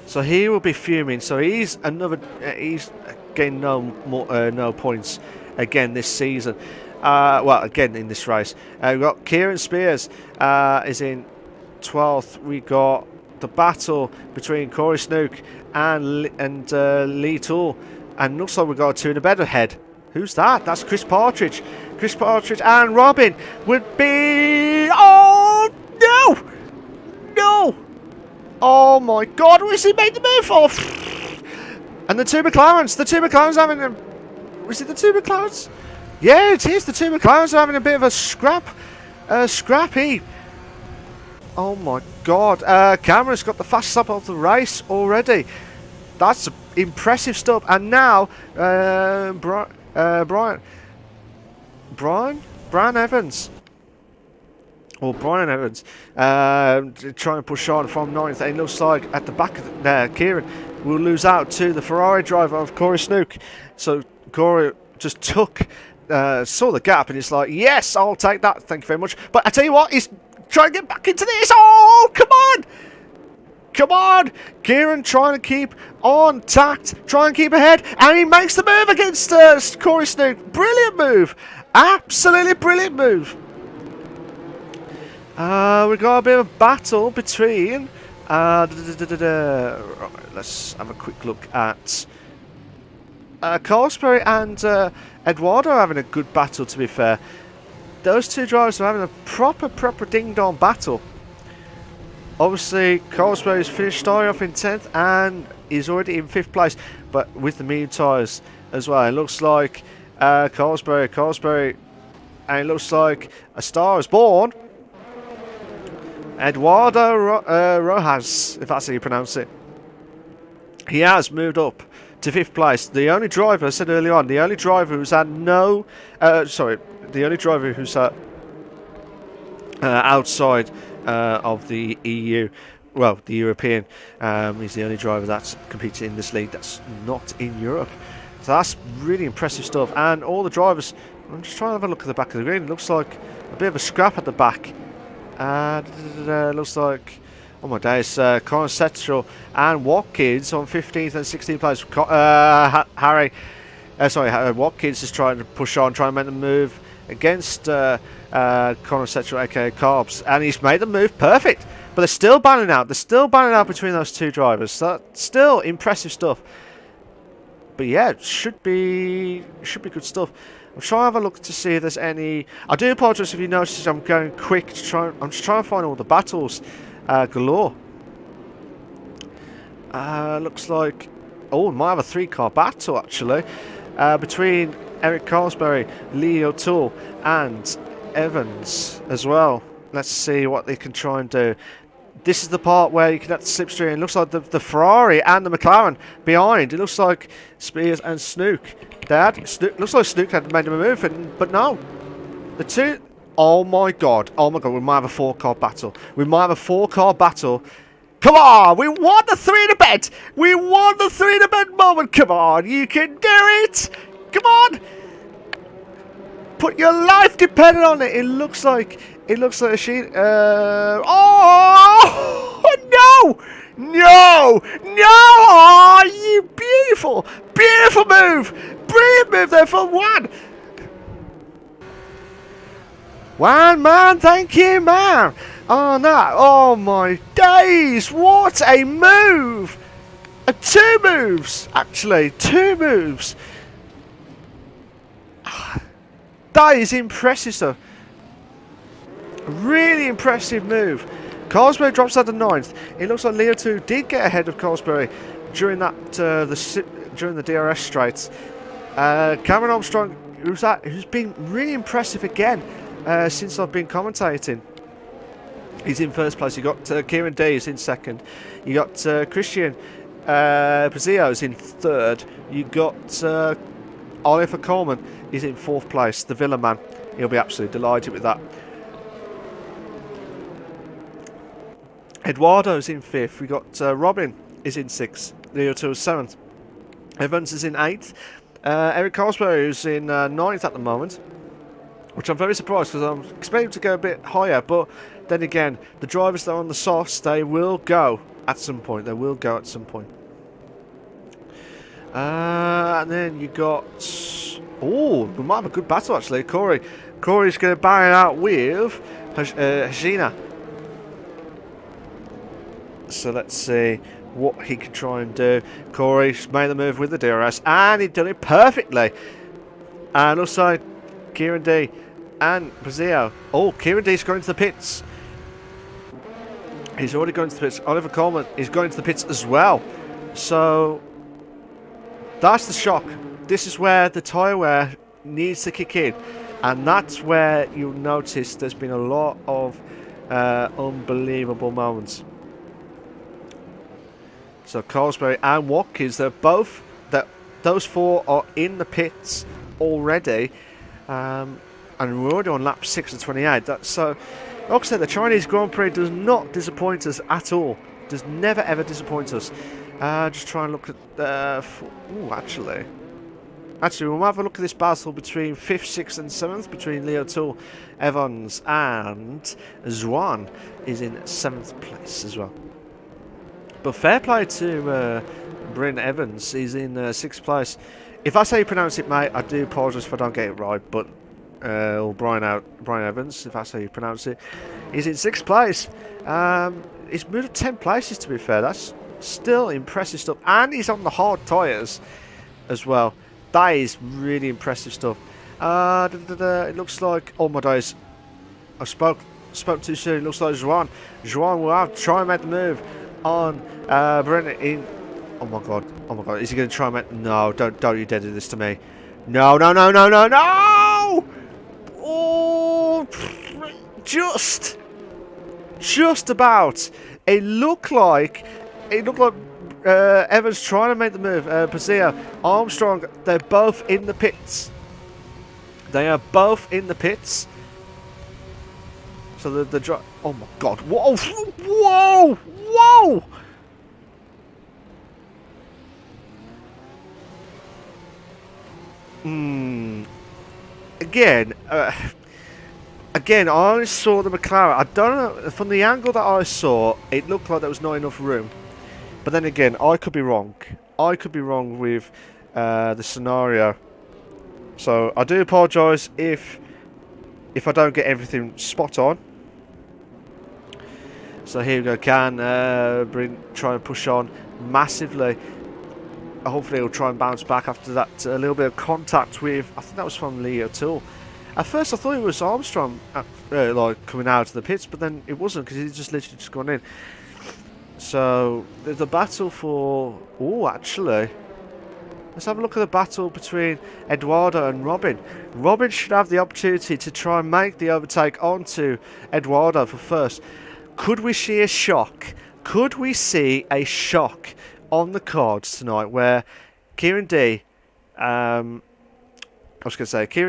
So he will be fuming. So he's getting no points again this season. Well, again in this race. We've got Kieran Spears is in 12th. We got the battle between Corey Snook and Lee Toole. And looks like we've got two in a bed ahead. Who's that? That's Chris Partridge. Chris Partridge and Robin would be... Oh, no! No! Oh, my God. What has he made the move for? And the two McLarens having a... Is it the two McLarens? Yeah, it is. The two McLarens are having a bit of a scrappy. Oh, my God. Cameron's got the fastest lap of the race already. That's impressive stuff. And now, Brian Evans. Or Brian Evans. Trying to push on from 9th. And it looks like at the back of there, Kieran will lose out to the Ferrari driver of Corey Snook. So Corey just saw the gap and it's like, yes, I'll take that. Thank you very much. But I tell you what, he's trying to get back into this. Oh, come on. Come on! Kieran trying to keep on tact, trying to keep ahead, and he makes the move against Corey Snook. Brilliant move! Absolutely brilliant move! We've got a bit of a battle between... Right, let's have a quick look at... Carlsbury and Eduardo are having a good battle, to be fair. Those two drivers are having a proper ding-dong battle. Obviously, Carlsbury's finished starting off in 10th and is already in 5th place, but with the medium tyres as well. It looks like Carlsbury, and it looks like a star is born. Eduardo Rojas, if that's how you pronounce it. He has moved up to 5th place. The only driver, I said earlier on, the only driver who's had no... the only driver who's outside... of the EU, well, the European, he's the only driver that's competed in this league that's not in Europe. So that's really impressive stuff. And all the drivers, I'm just trying to have a look at the back of the green. It looks like a bit of a scrap at the back. Looks like, oh my days, Conor Setchell and Watkins on 15th and 16th place. Watkins is trying to push on, trying to make the move against Conor Setchell, aka Carbs, and he's made the move perfect. But they're still battling out. They're still battling out between those two drivers. So that's still impressive stuff. But yeah, it should be good stuff. I'm trying to have a look to see if there's any. I do apologise if you notice I'm going quick to try. I'm just trying to find all the battles galore. Looks like we might have a 3-car battle actually between Eric Carlsbury, Lee O'Toole, and Evans as well. Let's see what they can try and do. This is the part where you can have the slipstream. It looks like the Ferrari and the McLaren behind. It looks like Spears and Snook. Looks like Snook had made him a move, but no. The two... Oh my god. Oh my god, we might have a 4-car battle. We might have a 4-car battle. Come on, we won the 3 in a bed. We won the 3 in a bed moment. Come on, you can do it. Come on. Put your life dependent on it. It looks like a sheet. Oh no! No! Oh, you beautiful move! Brilliant move there for one. One man, thank you, man. Oh no! Oh my days! What a move! 2 moves, actually, 2 moves. That is impressive stuff. Really impressive move. Carlsbury drops out to 9th. It looks like Leo 2 did get ahead of Carlsbury during that during the DRS straights. Cameron Armstrong, who's been really impressive again since I've been commentating. He's in 1st place. You got Kieran D is in 2nd. You got Christian Pazio is in 3rd. You got Oliver Coleman. He's in 4th place. The Villa man. He'll be absolutely delighted with that. Eduardo's in 5th. We got Robin is in 6th. Leo 2 is 7th. Evans is in 8th. Eric Carlsbury is in 9th at the moment, which I'm very surprised because I'm expecting to go a bit higher. But then again, the drivers that are on the softs, they will go at some point. And then you got... Oh, we might have a good battle actually. Corey's going to battle out with Hashina. So let's see what he can try and do. Corey's made the move with the DRS, and he done it perfectly. And also, Kieran D and Brazil. Oh, Kieran D's going to the pits. He's already going to the pits. Oliver Coleman is going to the pits as well. So that's the shock. This is where the tyre wear needs to kick in. And that's where you'll notice there's been a lot of unbelievable moments. So Colesbury and Watkins, those four are in the pits already. And we're already on lap 6 of 28. So, like I said, the Chinese Grand Prix does not disappoint us at all. Does never ever disappoint us. Just try and look at... actually, we'll have a look at this battle between 5th, 6th and 7th, between Leo Tool, Evans and Zwan is in 7th place as well. But fair play to Bryn Evans, he's in 6th place. If that's how you pronounce it, mate, I do apologise if I don't get it right, but... or Brian Evans, if that's how you pronounce it, he's in 6th place. He's moved 10 places, to be fair. That's still impressive stuff. And he's on the hard tyres as well. That is really impressive stuff. It looks like... Oh my days. I spoke too soon. It looks like Juan will have to try and make the move on Brennan in... Oh my god. Is he going to try and make... No, don't you dare do this to me. No. Oh, just about. It looked like Evans trying to make the move. Pazia, Armstrong, they're both in the pits. They are both in the pits. So the oh my god! Whoa! Again, I only saw the McLaren. I don't know, from the angle that I saw, it looked like there was not enough room. But then again, I could be wrong. I could be wrong with the scenario. So I do apologise if I don't get everything spot on. So here we go. Can try and push on massively. Hopefully he'll try and bounce back after that a little bit of contact with... I think that was from Leo Tool. At first I thought it was Armstrong like coming out of the pits, but then it wasn't, because he's just literally just gone in. So the battle for... Oh, actually, let's have a look at the battle between Eduardo and Robin. Robin should have the opportunity to try and make the overtake onto Eduardo for first. Could we see a shock? Could we see a shock on the cards tonight where Kieran D, Kieran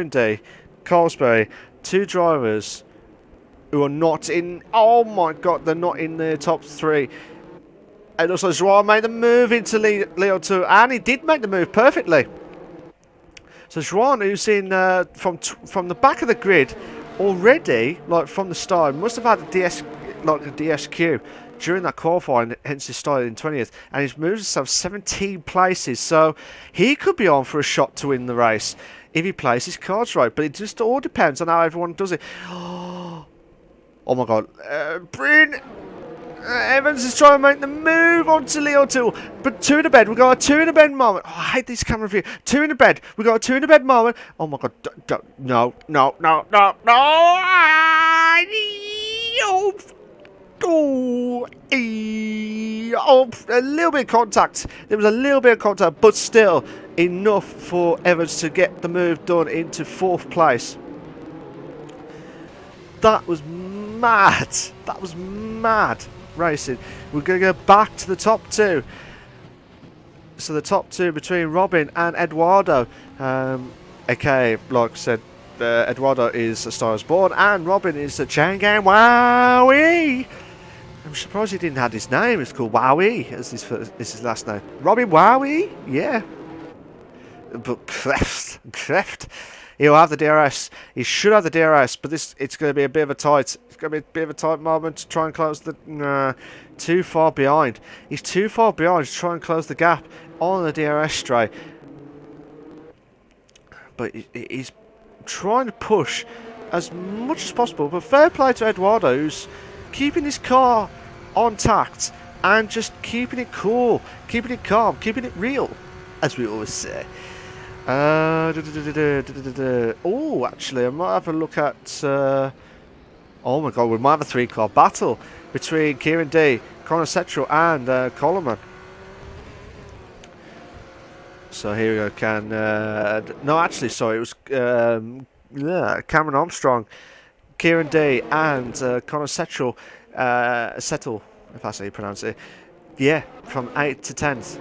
D, Colesbury, two drivers who are not in... Oh my god, they're not in the top 3. It looks like Joao made the move into Leo 2, and he did make the move perfectly. So Joao, who's in from the back of the grid already, like from the start, must have had a DSQ during that qualifying, hence he started in 20th, and he's moved himself 17 places, so he could be on for a shot to win the race if he plays his cards right, but it just all depends on how everyone does it. Oh my god, Bryn Evans is trying to make the move onto Leo 2, but 2 in the bed, we got a 2 in the bed moment. Oh, I hate this camera view. 2 in the bed, we got a 2 in the bed moment. Oh my god, no. Oh, a little bit of contact. There was a little bit of contact, but still enough for Evans to get the move done into 4th place. That was mad. That was mad racing. We're going to go back to the top 2. So the top 2 between Robin and Eduardo. Okay, like I said, Eduardo is a Star is Born and Robin is a Changan Wowie. I'm surprised he didn't have his name. It's called Wowie as his last name. Robin Wowie? Yeah. But Kreft. He'll have the DRS. He should have the DRS, but it's going to be a bit of a tight. It's going to be a bit of a tight moment to try and close the... too far behind. He's too far behind to try and close the gap on the DRS straight. But he's trying to push as much as possible. But fair play to Eduardo, who's keeping his car on tact and just keeping it cool, keeping it calm, keeping it real, as we always say. Oh, actually, I might have a look at... oh my god, we might have a 3-car battle between Kieran D, Connor Setchell and Coleman. So here we go, no, actually, sorry, it was Cameron Armstrong, Kieran D and Connor Setchell, Settle, if that's how you pronounce it. Yeah, from 8th to 10th.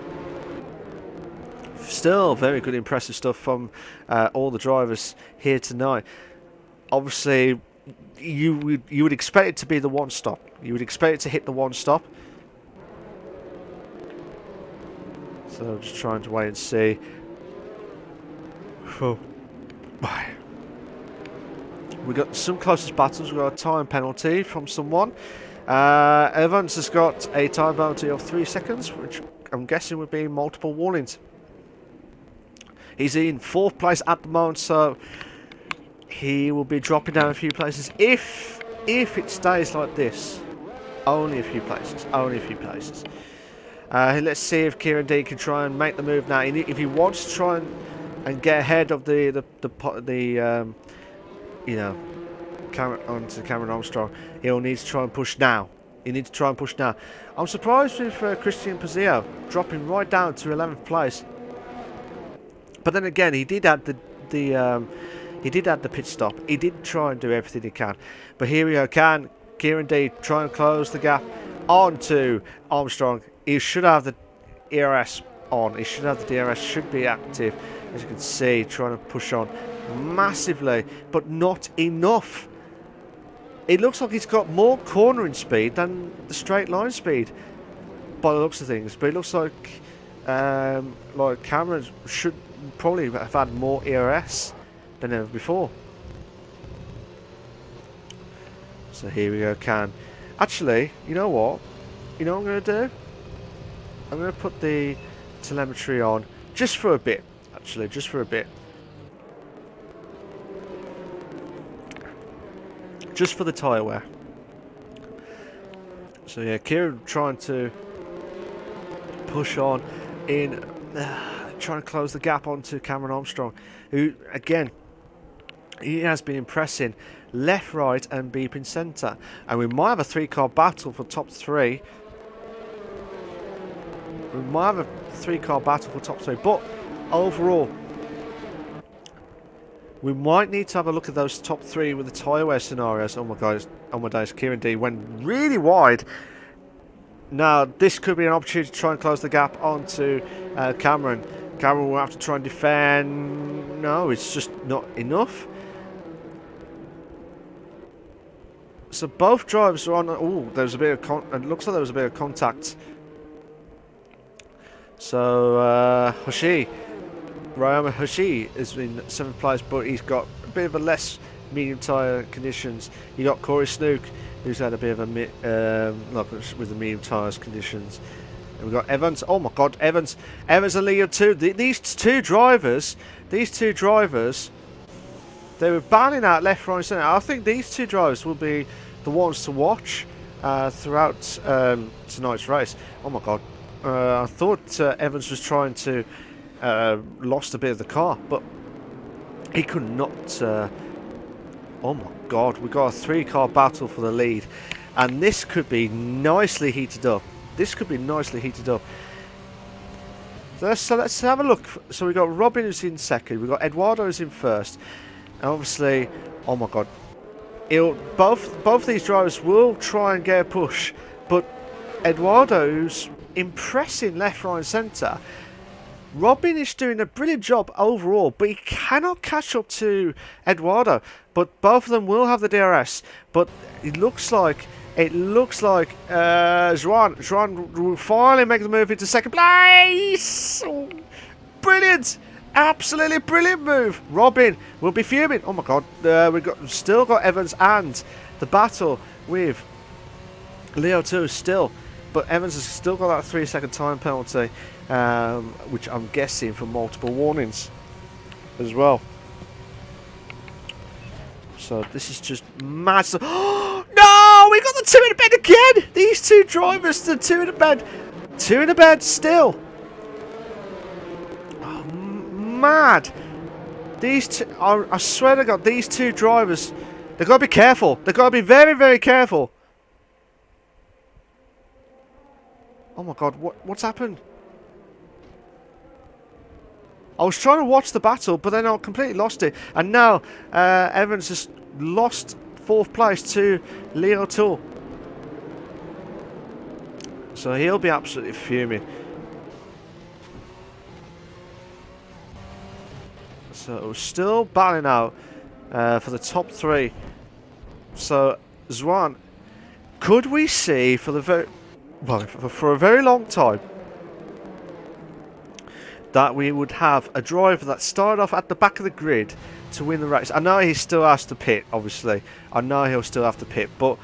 Still very good, impressive stuff from all the drivers here tonight. Obviously, you would expect it to be the one stop. You would expect it to hit the one stop. So I'm just trying to wait and see. Oh. We got some closest battles. We got a time penalty from someone. Evans has got a time penalty of 3 seconds, which I'm guessing would be multiple warnings. He's in 4th place at the moment, so he will be dropping down a few places if it stays like this. Only a few places. Only a few places. Let's see if Kieran D can try and make the move now. If he wants to try and get ahead of the you know, onto Cameron Armstrong, he'll need to try and push now. He needs to try and push now. I'm surprised with Christian Pazio dropping right down to 11th place. But then again, he did add the pit stop. He did try and do everything he can. But here we go. Can Kieran D try and close the gap onto Armstrong? He should have the ERS on. He should have the DRS. Should be active, as you can see, trying to push on massively, but not enough. It looks like he's got more cornering speed than the straight line speed, by the looks of things. But it looks like Cameron should probably have had more ERS than ever before. So here we go, Can. Actually, you know what? You know what I'm going to do? I'm going to put the telemetry on just for a bit. Actually, just for a bit. Just for the tyre wear. So yeah, Kieran trying to push on in, trying to close the gap onto Cameron Armstrong, who, again, he has been impressing left, right and beeping centre. And we might have a 3-car battle for top 3. We might have a 3-car battle for top 3, but overall, we might need to have a look at those top 3 with the tyre wear scenarios. Oh my god, oh my days, Kieran D went really wide. Now, this could be an opportunity to try and close the gap onto Cameron. Cameron will have to try and defend. No, it's just not enough. So both drivers are on. Oh, there's a bit of it looks like there was a bit of contact. So Ryoma Hoshi is in 7th place, but he's got a bit of a less medium tyre conditions. You got Corey Snook, who's had a bit of a with the medium tyres conditions. And we've got Evans. Oh my god, Evans and Leo too. These two drivers, they were banning out left, right and centre. I think these two drivers will be the ones to watch throughout tonight's race. Oh my god. I thought Evans was trying to lost a bit of the car, but he could not. Oh my god, we got a 3-car battle for the lead, and this could be nicely heated up. So let's have a look. So we got Robin who's in 2nd, we got Eduardo who's in 1st, and obviously, oh my god, both these drivers will try and get a push, but Eduardo, who's impressing left, right and centre. Robin is doing a brilliant job overall, but he cannot catch up to Eduardo. But both of them will have the DRS. But it looks like Juan will finally make the move into 2nd place. Oh, brilliant, absolutely brilliant move. Robin will be fuming. Oh my god, we've still got Evans and the battle with Leo too still. But Evans has still got that 3-second time penalty, which I'm guessing for multiple warnings as well. So this is just massive. No, we got the two in a bed again! These two drivers, the two in a bed. Two in a bed still. Oh, mad. These two, I swear to God, these two drivers, they've got to be careful. They've got to be very, very careful. Oh my God, what's happened? I was trying to watch the battle, but then I completely lost it. And now, Evans has lost 4th place to Leo Tool. So he'll be absolutely fuming. So still battling out for the top 3. So Zwan, could we see for the for a very long time that we would have a driver that started off at the back of the grid to win the race? I know he still has to pit, obviously. I know he'll still have to pit, but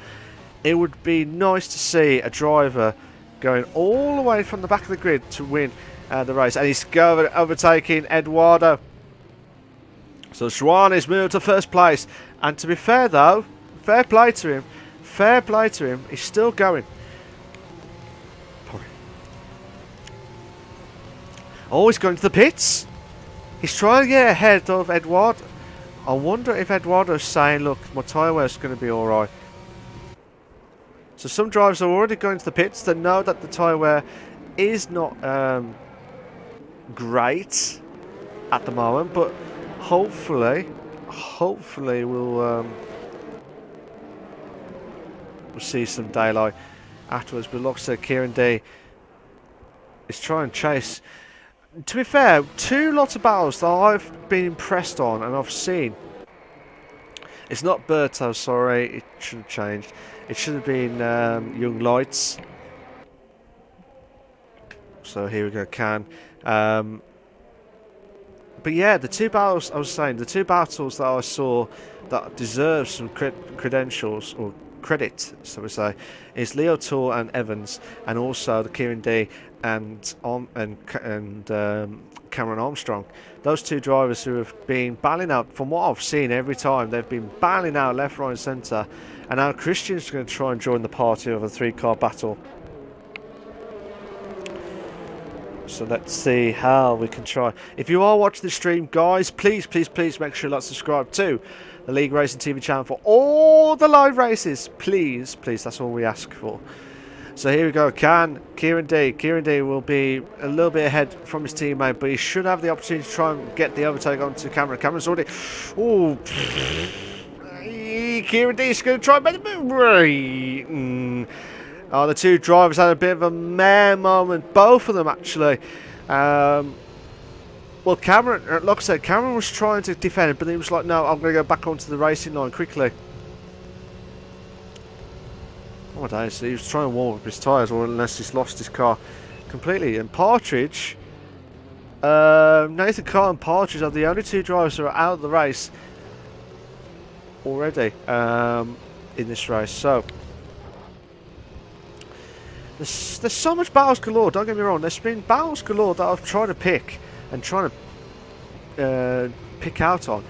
it would be nice to see a driver going all the way from the back of the grid to win the race. And he's overtaking Eduardo. So Schwan is moved to 1st place. And to be fair though, fair play to him. Fair play to him. He's still going. Oh, he's going to the pits. He's trying to get ahead of Eduardo. I wonder if Eduardo's saying, look, my tyre wear's going to be alright. So some drivers are already going to the pits. They know that the tyre wear is not great at the moment, but hopefully we'll see some daylight afterwards. But looks like Kieran D is trying to chase. To be fair, 2 lots of battles that I've been impressed on and I've seen. It's not Berto, sorry, it should have changed. It should have been Young Lights. So here we go, Can. But yeah, the 2 battles, I was saying, the 2 battles that I saw that deserve some credentials, or credit, so we say, is Leo Tour and Evans, and also the Kieran D and Cameron Armstrong. Those 2 drivers who have been battling out, from what I've seen every time, they've been battling out left, right and centre. And now Christian's going to try and join the party of a 3-car battle. So let's see how we can try. If you are watching the stream, guys, please make sure you subscribe to the LeagueRacing TV channel for all the live races. Please, that's all we ask for. So here we go, Kieran D. Kieran D will be a little bit ahead from his teammate, but he should have the opportunity to try and get the overtake onto Cameron. Cameron's already... Oh, Kieran D is going to try and make the move. Oh, the 2 drivers had a bit of a mare moment, both of them actually. Well, Cameron, like I said, Cameron was trying to defend, but he was like, no, I'm going to go back onto the racing line quickly. Oh my days, he was trying to warm up his tyres, or unless he's lost his car completely. And Partridge, Nathan Carr and Partridge are the only 2 drivers who are out of the race already in this race. So there's so much battles galore, don't get me wrong. There's been battles galore that I've tried to pick and trying to pick out on.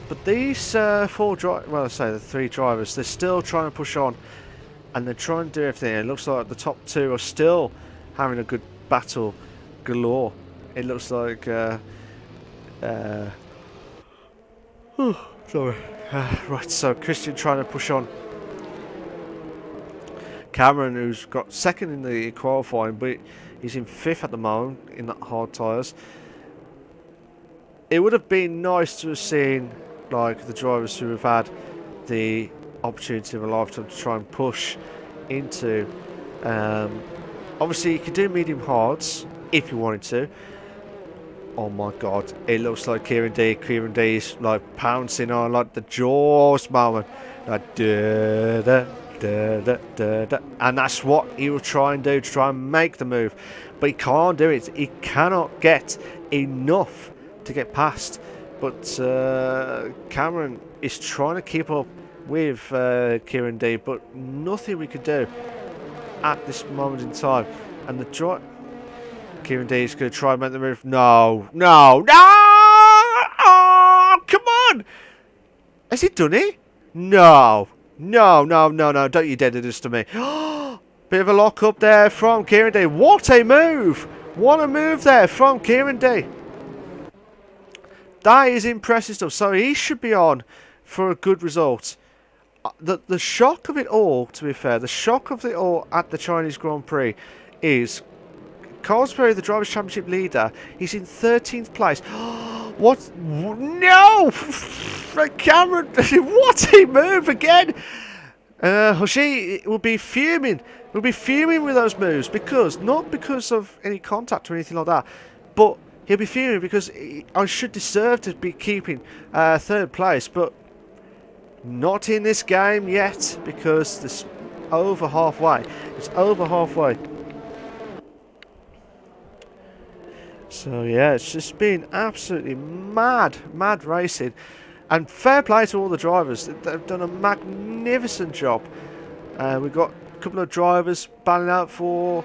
But these 4 drivers, well, I say the 3 drivers, they're still trying to push on. And they're trying to do everything. It looks like the top 2 are still having a good battle galore. It looks like... sorry. Right, so Christian trying to push on. Cameron, who's got 2nd in the qualifying, but he's in 5th at the moment in that hard tyres. It would have been nice to have seen like the drivers who have had the opportunity of a lifetime to try and push into obviously you could do medium hards if you wanted to. Oh my god, it looks like Kieran D is like pouncing on like the Jaws moment, like da da da da da da, and that's what he will try and do to try and make the move, but he can't do it. He cannot get enough to get past. But Cameron is trying to keep up with Kieran D, but nothing we could do at this moment in time. And the Kieran D is going to try and make the move. No! Oh, come on! Has he done it? No! No, no, no, no. Don't you dare do this to me. Bit of a lock up there from Kieran D. What a move. What a move there from Kieran D. That is impressive stuff. So he should be on for a good result. The shock of it all, to be fair, the shock of it all at the Chinese Grand Prix is Carlsberg, the Drivers' Championship leader, he's in 13th place. What? No! Cameron, what a move again! Hoshi will be fuming. Will be fuming with those moves because, not because of any contact or anything like that, but he'll be fuming because I should deserve to be keeping 3rd place, but not in this game yet because it's over halfway. It's over halfway. So yeah, it's just been absolutely mad racing. And fair play to all the drivers. They've done a magnificent job. We've got a couple of drivers battling out for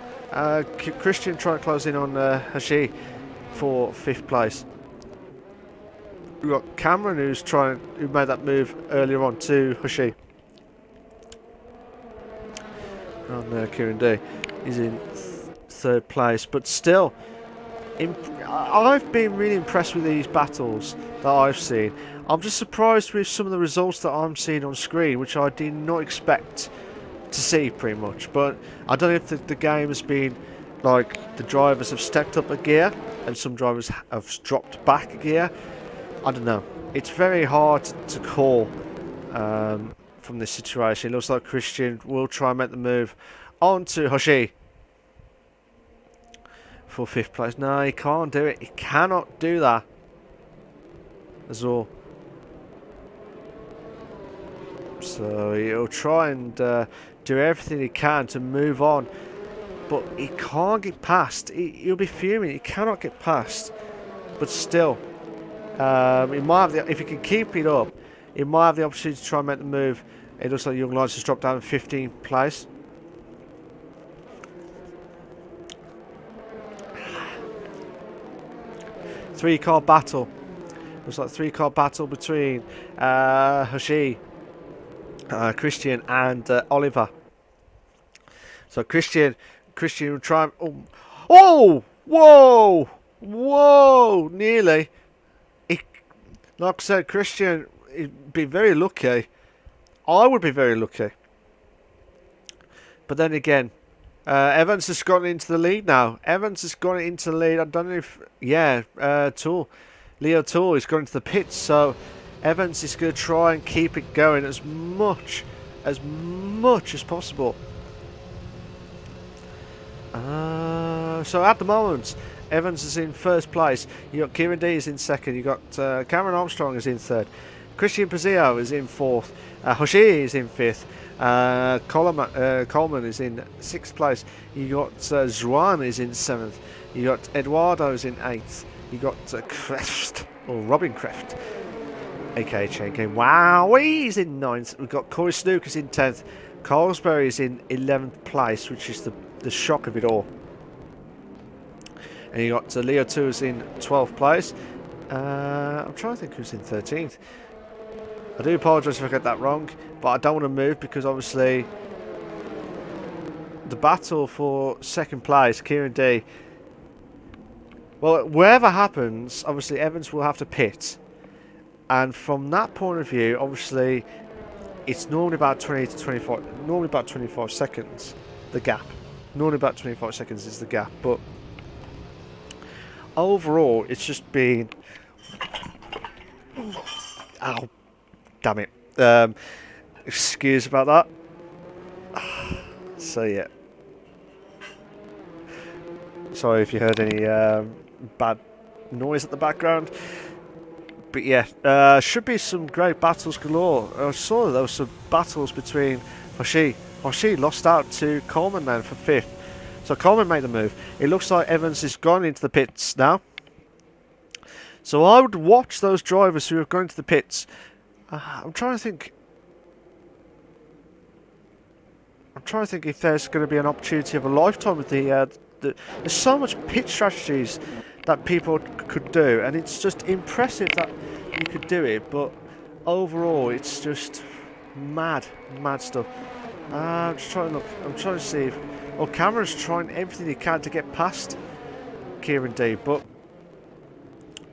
Christian trying to close in on Hashi for 5th place. We've got Cameron who made that move earlier on to Hashi. And Kieran D is in 3rd place, but still, I've been really impressed with these battles that I've seen. I'm just surprised with some of the results that I'm seeing on screen, which I did not expect to see pretty much. But I don't know if the game has been like the drivers have stepped up a gear and some drivers have dropped back a gear. I don't know. It's very hard to call from this situation. It looks like Christian will try and make the move on to Hoshi for 5th place. No, he can't do it. He cannot do that as well. So he'll try and do everything he can to move on, but he can't get past. He'll be fuming. He cannot get past. But still, he might have if he can keep it up, he might have the opportunity to try and make the move. It looks like Young Lions has dropped down to 15th place. Three-car battle. Looks like 3-car battle between Hashi, Christian and Oliver. So Christian will try. Oh! Whoa! Nearly. Like I said, Christian would be very lucky. I would be very lucky. But then again, Evans has gone into the lead now. Evans has gone into the lead. I don't know if... Yeah, Leo Tool has gone into the pits. So Evans is going to try and keep it going as much as possible. So at the moment, Evans is in 1st place. You got Kieran D is in 2nd. You got Cameron Armstrong is in 3rd. Christian Pazio is in 4th. Hoshi is in 5th. Coleman is in 6th place. You got Juan is in 7th. You got Eduardo is in 8th. You got Kreft, or Robin Kreft, aka Chain Game. Wow, he's in 9th. We've got Corey Snook is in 10th. Carlsberg is in 11th place, which is the shock of it all. And you got Leo 2 is in 12th place. I'm trying to think who's in 13th. I do apologise if I get that wrong, but I don't want to move because obviously the battle for 2nd place, Kieran D. Well, wherever happens, obviously Evans will have to pit. And from that point of view, obviously, it's normally about 20 to 25, normally about 25 seconds, the gap. Normally about 25 seconds is the gap, but overall, it's just been... Ow. Damn it. Excuse about that. So, yeah. Sorry if you heard any bad noise at the background. But yeah, should be some great battles galore. I saw there were some battles between Hoshi. Hoshi lost out to Coleman then for 5th. So Coleman made the move. It looks like Evans has gone into the pits now. So I would watch those drivers who have gone into the pits. I'm trying to think if there's going to be an opportunity of a lifetime with there's so much pit strategies that people could do, and it's just impressive that you could do it, but overall it's just Mad stuff. I'm just trying to look. I'm trying to see if... Well, Cameron's trying everything he can to get past Kieran D, but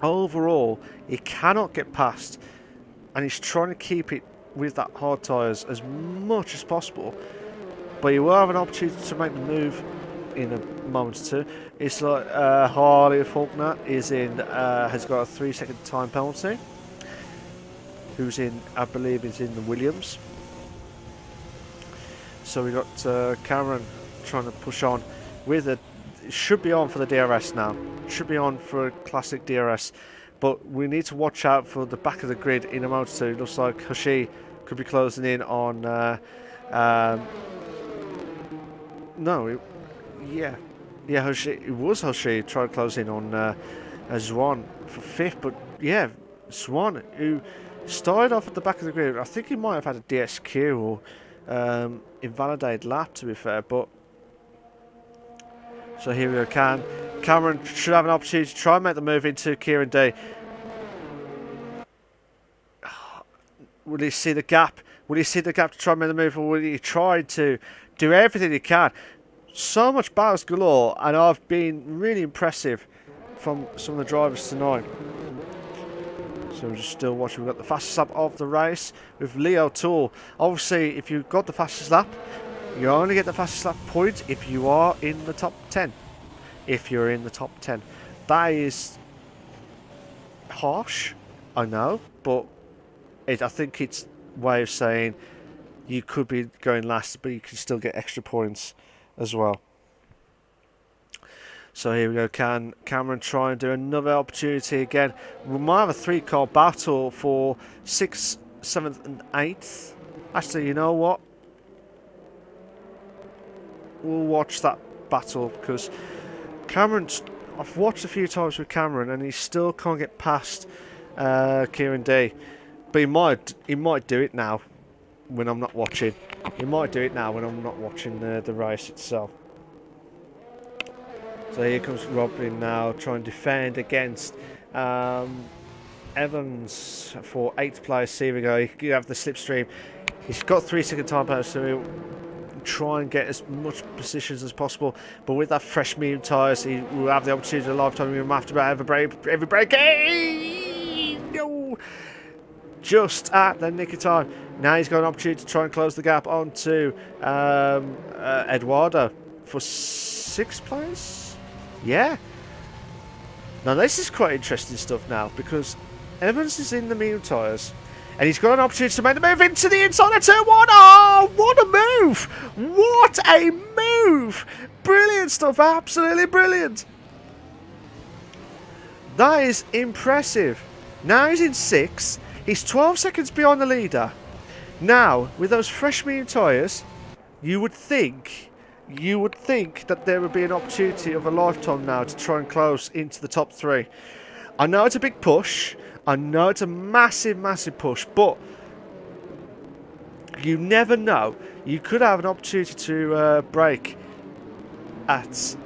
overall, he cannot get past, and he's trying to keep it with that hard tyres as much as possible. But you will have an opportunity to make the move in a moment or two. It's like Harley Faulkner is in, has got a 3-second time penalty. Who's in? I believe is in the Williams. So we got Cameron trying to push on with it. Should be on for the DRS now. Should be on for a classic DRS. But we need to watch out for the back of the grid in a moment or two. It looks like Hoshi could be closing in on. Hoshi. It was Hoshi trying to close in on Swan for 5th. But yeah, Swan who started off at the back of the grid. I think he might have had a DSQ or invalidated lap, to be fair. But so here we go. Cameron should have an opportunity to try and make the move into Kieran D. Will he see the gap? Will he see the gap to try and make the move, or will he try to do everything he can? So much ballast galore, and I've been really impressive from some of the drivers tonight. So we're just still watching. We've got the fastest lap of the race with Leo Tool. Obviously, if you've got the fastest lap, you only get the fastest lap point if you are in the top 10. If you're in the top 10. That is harsh, I know, but I think it's a way of saying you could be going last, but you can still get extra points as well. So here we go. Can Cameron try and do another opportunity again? We might have a 3-car battle for 6th, 7th and 8th. Actually, you know what? We'll watch that battle because Cameron's... I've watched a few times with Cameron and he still can't get past Kieran D. But he might do it now when I'm not watching. He might do it now when I'm not watching the race itself. So here comes Robin now trying to defend against Evans for 8th place. Here we go. He have the slipstream. He's got 3-second time penalty, so he'll try and get as much positions as possible. But with that fresh medium tyres, he will have the opportunity of a lifetime. He will have to every break. No! Just at the nick of time. Now he's got an opportunity to try and close the gap onto Eduardo for 6th place. Yeah. Now this is quite interesting stuff now because Evans is in the medium tyres and he's got an opportunity to make the move into the inside of turn 1. Oh, what a move! What a move! Brilliant stuff, absolutely brilliant. That is impressive. Now he's in 6th. He's 12 seconds behind the leader. Now, with those fresh medium tyres, you would think that there would be an opportunity of a lifetime now to try and close into the top 3. I know it's a big push. I know it's a massive, massive push, but you never know. You could have an opportunity to brake at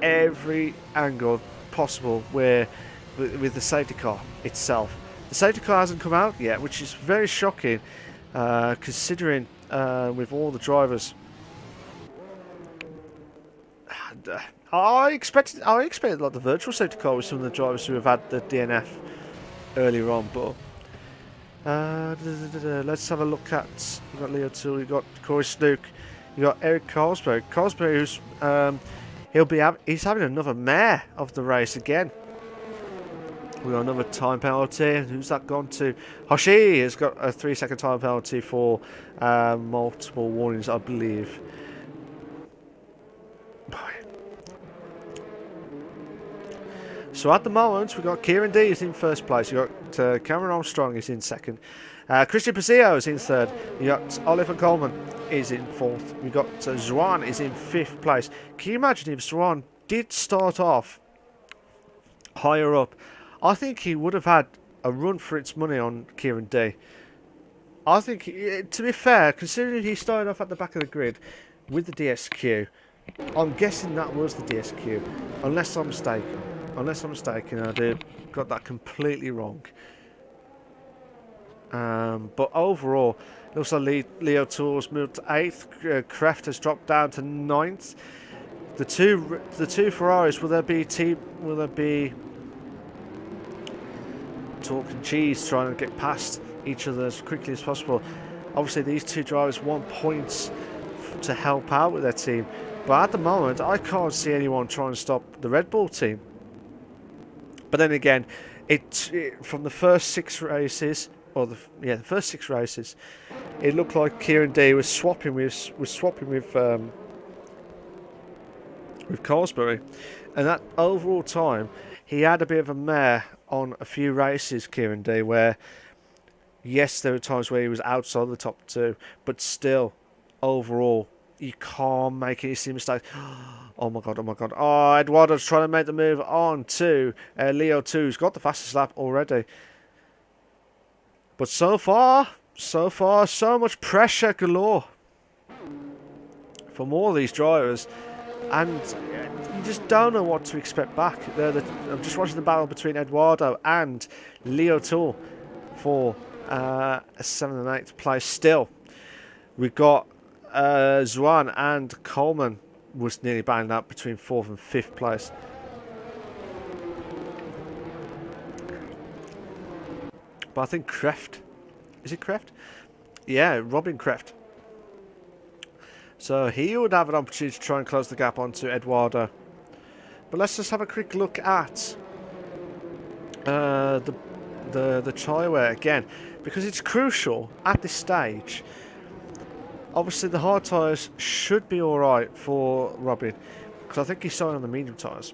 every angle possible where with the safety car itself. The safety car hasn't come out yet, which is very shocking, considering with all the drivers. I expected like the virtual safety car with some of the drivers who have had the DNF earlier on, but let's have a look at. You got Leo Tool, you got Corey Snook, you got Eric Carlsberg. Carlsberg, who's he's having another mare of the race again. We got another time penalty. Who's that gone to? Hoshi has got a 3-second time penalty for multiple warnings, I believe. So at the moment, we've got Kieran D is in 1st place. You've got Cameron Armstrong is in 2nd. Christian Pasillo is in 3rd. You've got Oliver Coleman is in 4th. We've got Zwan is in 5th place. Can you imagine if Zwan did start off higher up? I think he would have had a run for its money on Kieran D. I think, to be fair, considering he started off at the back of the grid with the DSQ, I'm guessing that was the DSQ, unless I'm mistaken. I do got that completely wrong. But overall, Looks like Leo Tours moved to 8th. Kreft has dropped down to 9th. The two Ferraris, will there be talking cheese trying to get past each other as quickly as possible? Obviously these two drivers want points to help out with their team, but at the moment I can't see anyone trying to stop the Red Bull team. But then again, from the first 6 races, or the first 6 races, it looked like Kieran D was swapping with Colesbury, and that overall time he had a bit of a mare on a few races, Kieran D, where yes, there were times where he was outside the top 2, but still overall you can't make any silly mistakes. Oh my god, oh my god. Oh, Eduardo's trying to make the move on to Leo 2's got the fastest lap already. But so far, so much pressure galore from all these drivers. And you just don't know what to expect back. I'm just watching the battle between Eduardo and Leo 2 for a 7th and 8th place still. We've got Zwan and Coleman was nearly banged up between 4th and 5th place. But I think Kreft, is it Kreft? Yeah, Robin Kreft. So he would have an opportunity to try and close the gap onto Eduardo. But let's just have a quick look at the tyre wear again, because it's crucial at this stage. Obviously the hard tyres should be alright for Robin, because I think he started on the medium tyres.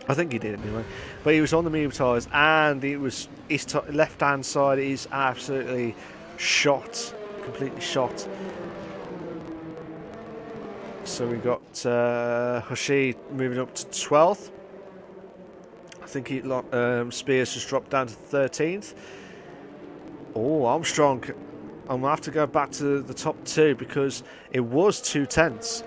I think he did anyway. But he was on the medium tyres, and it was his left hand side is absolutely shot, completely shot. So we got Hoshi moving up to 12th. I think Spears just dropped down to 13th. Oh, Armstrong. I'm going to have to go back to the top 2 because it was 2 tenths.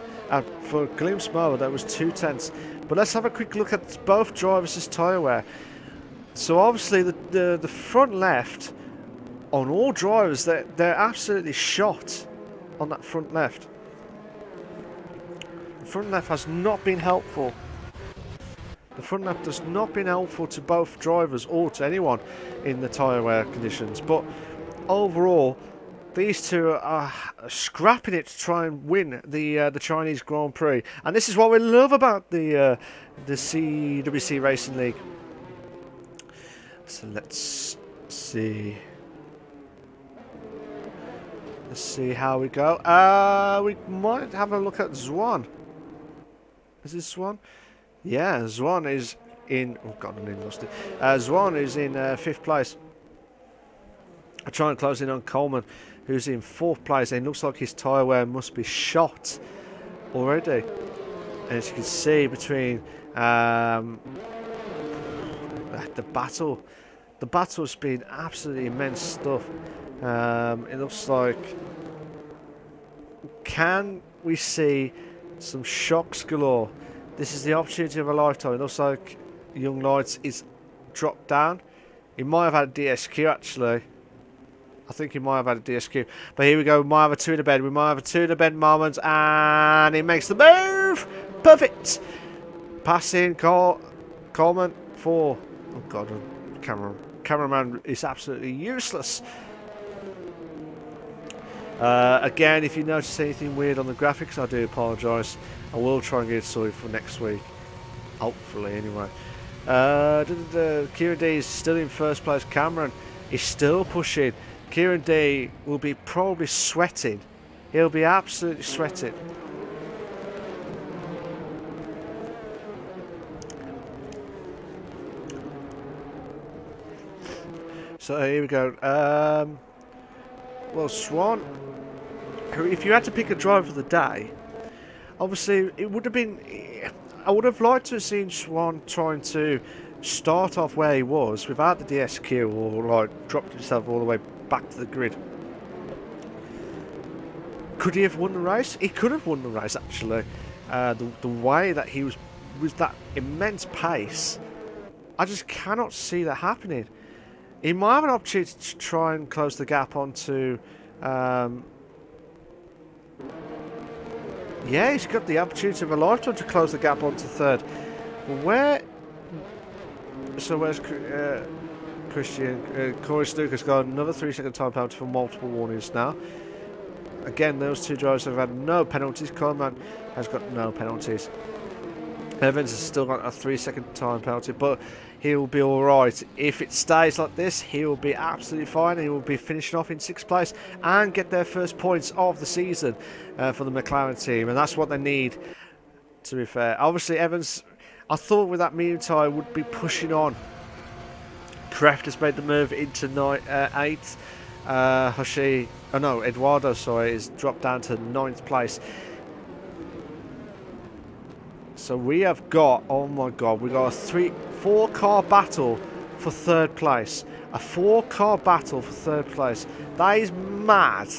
For Glimpse Mower, that was 2 tenths. But let's have a quick look at both drivers' tyre wear. So obviously the front left, on all drivers, they're absolutely shot on that front left. The front left has not been helpful. The front left has not been helpful to both drivers or to anyone in the tyre wear conditions. But overall, these two are scrapping it to try and win the Chinese Grand Prix, and this is what we love about the CWC Racing League. So let's see. Let's see how we go. We might have a look at Zwan. Is this Zwan? Yeah, Zwan is in. Oh god, I nearly lost it. Zwan is in 5th place. I try and close in on Coleman, who's in 4th place, and it looks like his tyre wear must be shot already. And as you can see, between the battle's been absolutely immense stuff. It looks like, can we see some shocks galore? This is the opportunity of a lifetime. It looks like Young Lights is dropped down. He might have had a DSQ actually. I think he might have had a DSQ. But here we go. We might have a 2 in the bed. We might have a 2 in the bed moment. And he makes the move. Perfect. Passing Coleman for. Oh, God. Cameraman is absolutely useless. Again, if you notice anything weird on the graphics, I do apologise. I will try and get it sorted for next week. Hopefully, anyway. Kieran D is still in 1st place. Cameron is still pushing. Kieran D will be probably sweating. He'll be absolutely sweating. So here we go. Well, Swan, if you had to pick a driver of the day, obviously it would have been. I would have liked to have seen Swan trying to start off where he was without the DSQ, or like dropped himself all the way back to the grid. Could he have won the race? He could have won the race actually. The way that he was with that immense pace, I just cannot see that happening. He might have an opportunity to try and close the gap onto Yeah, he's got the opportunity of a lifetime to close the gap onto third. Where's Christian? Corey Snooker's got another 3-second time penalty for multiple warnings now. Again, those two drivers have had no penalties. Coleman has got no penalties. Evans has still got a 3-second time penalty, but he will be alright. If it stays like this, he will be absolutely fine. He will be finishing off in 6th place and get their first points of the season for the McLaren team, and that's what they need, to be fair. Obviously, Evans, I thought with that medium tyre, would be pushing on. Kreft has made the move into 8th. Eduardo, sorry, is dropped down to 9th place. So we have got, oh my god, we got a 4-car battle for 3rd place. A 4-car battle for 3rd place. That is mad.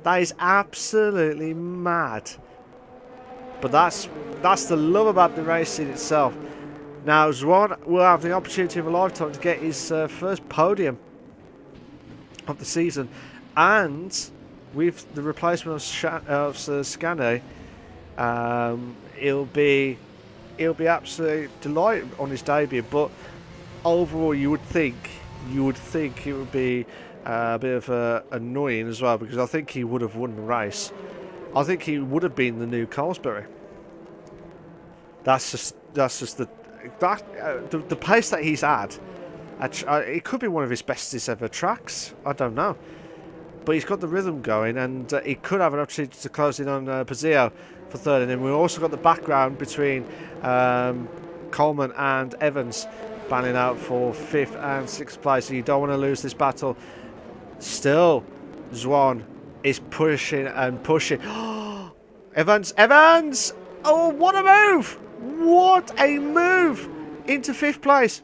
That is absolutely mad. But that's the love about the racing itself. Now Zwan will have the opportunity of a lifetime to get his first podium of the season, and with the replacement of Scane, he'll be absolutely delighted on his debut. But overall, you would think it would be a bit of annoying as well, because I think he would have won the race. I think he would have been the new Colesbury. That's just the pace that he's had. It could be one of his bestest ever tracks. I don't know, but he's got the rhythm going, and he could have an opportunity to close in on Pazio for 3rd. And then we've also got the background between Coleman and Evans banning out for 5th and 6th place. So you don't want to lose this battle. Still, Zwan is pushing and pushing. Evans! Oh, what a move! What a move into 5th place.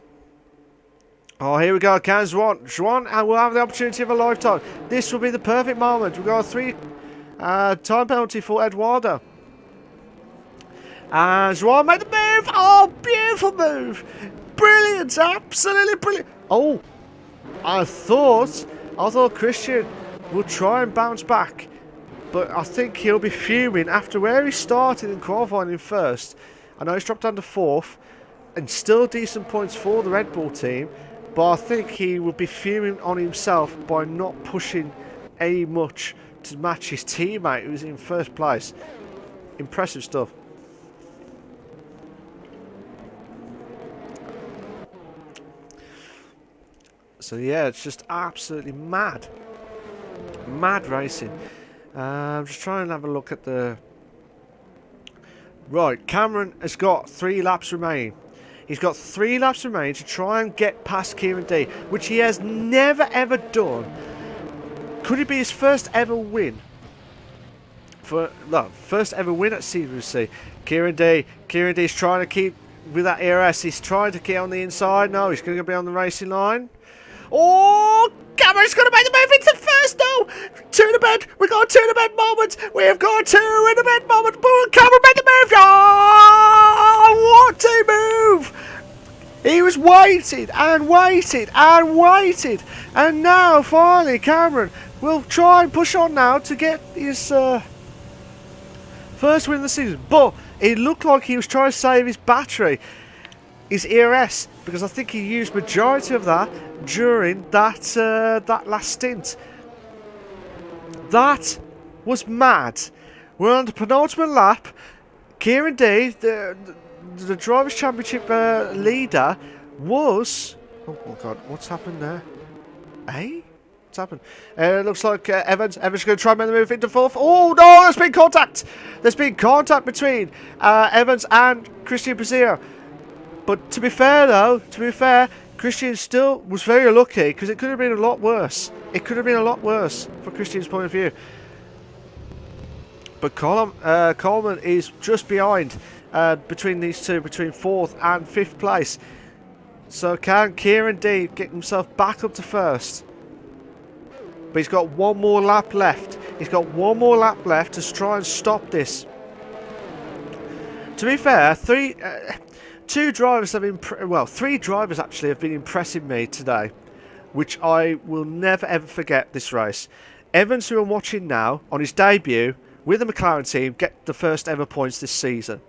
Oh, here we go. Can Zwan will have the opportunity of a lifetime. This will be the perfect moment. We've got a 3 time penalty for Eduardo. And Zwan made the move. Oh, beautiful move. Brilliant. Absolutely brilliant. Oh, I thought Christian will try and bounce back, but I think he'll be fuming after where he started in qualifying in 1st. I know he's dropped down to 4th, and still decent points for the Red Bull team, but I think he will be fuming on himself by not pushing much to match his teammate who's in 1st place. Impressive stuff. So yeah, it's just absolutely mad racing. I'm just trying to have a look at the... Right, Cameron has got 3 laps remaining. He's got 3 laps remaining to try and get past Kieran D, which he has never ever done. Could it be his first ever win? First ever win at CWC. Kieran D's trying to keep with that ERS. He's trying to get on the inside. No, he's going to be on the racing line. Oh, Cameron's going to make the move into 1st. No, 2 in the bed. We've got a 2 in the bed moment. We've got a 2 in the bed moment. But Cameron made the move. Oh, what a move. He was waited and waited and waited. And now, finally, Cameron will try and push on now to get his first win of the season. But it looked like he was trying to save his battery, his ERS, because I think he used majority of that during that last stint. That was mad. We're on the penultimate lap. Kieran D, the Drivers' Championship leader, was... Oh my god, what's happened there? What's happened? It looks like Evans is going to try and make the move into 4th. Oh no, there's been contact! There's been contact between Evans and Christian Pazio. But to be fair though, Christian still was very lucky, because it could have been a lot worse. It could have been a lot worse for Christian's point of view. But Coleman is just behind between these two, between 4th and 5th place. So can Kieran D get himself back up to 1st? But he's got one more lap left. He's got one more lap left to try and stop this. To be fair, 3 drivers have been... Well, 3 drivers actually have been impressing me today, which I will never ever forget this race. Evans, who I'm watching now, on his debut with the McLaren team, get the first ever points this season.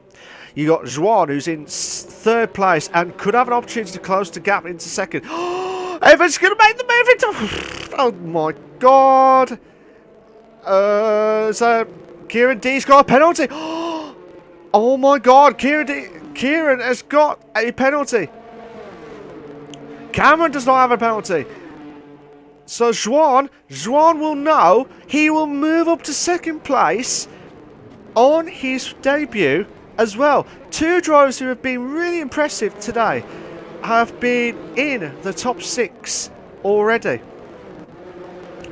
You got Juan, who's in third place and could have an opportunity to close the gap into second. Evans going to make the move into... Oh my god. So Kieran D's got a penalty. Oh my god, Kieran has got a penalty. Cameron does not have a penalty. So Juan will know he will move up to second place on his debut as well. Two drivers who have been really impressive today have been in the top 6 already.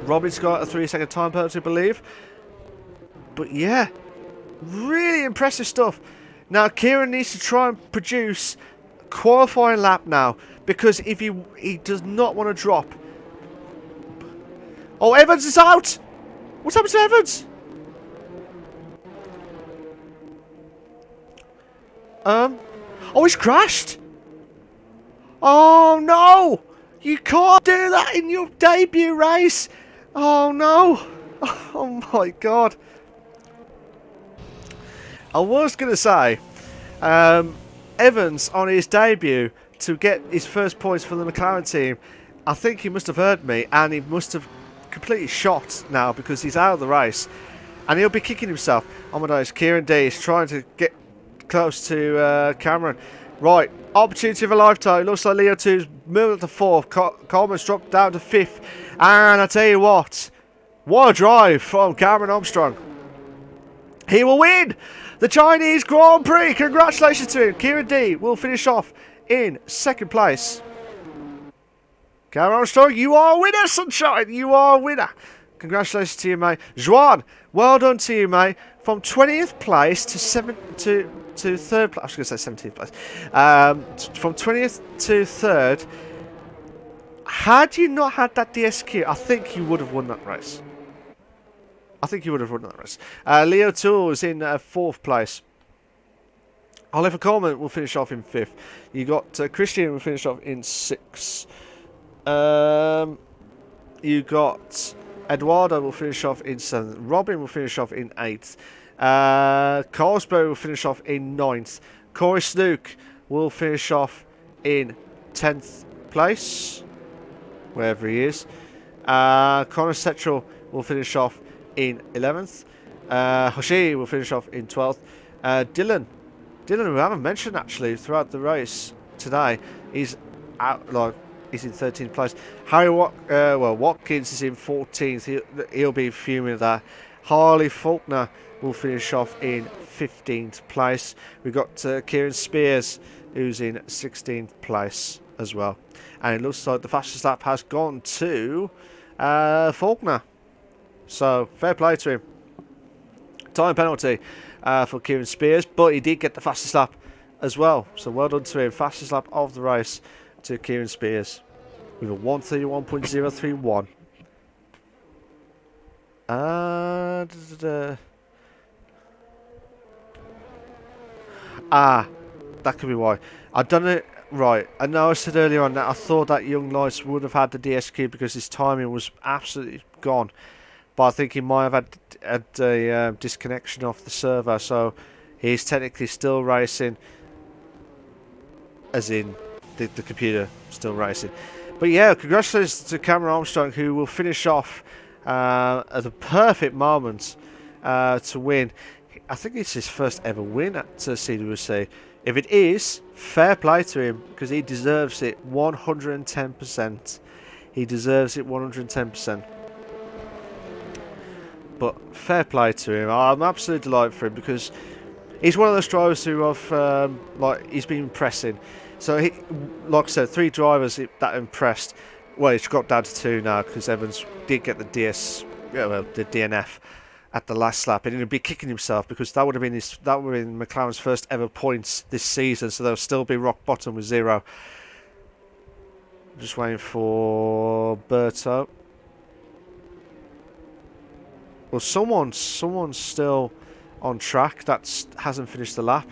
Robin's got a 3-second time penalty, I believe. But yeah, really impressive stuff. Now Kieran needs to try and produce a qualifying lap now, because if he does not want to drop. Oh, Evans is out! What's happened to Evans? Oh, he's crashed! Oh no! You can't do that in your debut race! Oh no! Oh my god! I was going to say, Evans on his debut to get his first points for the McLaren team, I think he must have heard me and he must have completely shot now because he's out of the race and he'll be kicking himself. Oh my days, Kieran D is trying to get close to Cameron. Right, opportunity of a lifetime. It looks like Leo 2's moved up to 4th. Coleman's dropped down to 5th. And I tell you what a drive from Cameron Armstrong. He will win the Chinese Grand Prix. Congratulations to him. Kieran D will finish off in 2nd place. Cameron Armstrong, you are a winner, sunshine. You are a winner. Congratulations to you, mate. Juan, well done to you, mate. From 20th place to 3rd place. I was going to say 17th place. From 20th to 3rd. Had you not had that DSQ, I think you would have won that race. Leo Toole is in 4th place. Oliver Coleman will finish off in 5th. You got Christian will finish off in 6th. You got Eduardo will finish off in 7th. Robin will finish off in 8th. Carlsberg will finish off in 9th. Corey Snook will finish off in 10th place, wherever he is. Connor Setchell will finish off in 11th. Hoshi will finish off in 12th. Dylan, who I haven't mentioned actually throughout the race today, is out, like, he's in 13th place. Watkins is in 14th. He'll be fuming at that. Harley Faulkner will finish off in 15th place. We've got Kieran Spears, who's in 16th place as well. And it looks like the fastest lap has gone to Faulkner. So, fair play to him. Time penalty for Kieran Spears, but he did get the fastest lap as well. So, well done to him. Fastest lap of the race to Kieran Spears with a 1:31.031. That could be why. I've done it right. I know I said earlier on that I thought that Young Lights would have had the DSQ because his timing was absolutely gone. But I think he might have had a disconnection off the server, so he's technically still racing, as in the computer still racing. But yeah, congratulations to Cameron Armstrong, who will finish off at the perfect moment to win. I think it's his first ever win at CWC. If it is, fair play to him, because he deserves it 110%. He deserves it 110%. But fair play to him. I'm absolutely delighted for him, because he's one of those drivers who I've he's been impressing. So he, like I said, 3 drivers that impressed. Well, it's got down to 2 now because Evans did get the the DNF at the last lap, and he'd be kicking himself because that would have been McLaren's first ever points this season. So they'll still be rock bottom with 0. Just waiting for Berto. Well, someone's still on track that hasn't finished the lap.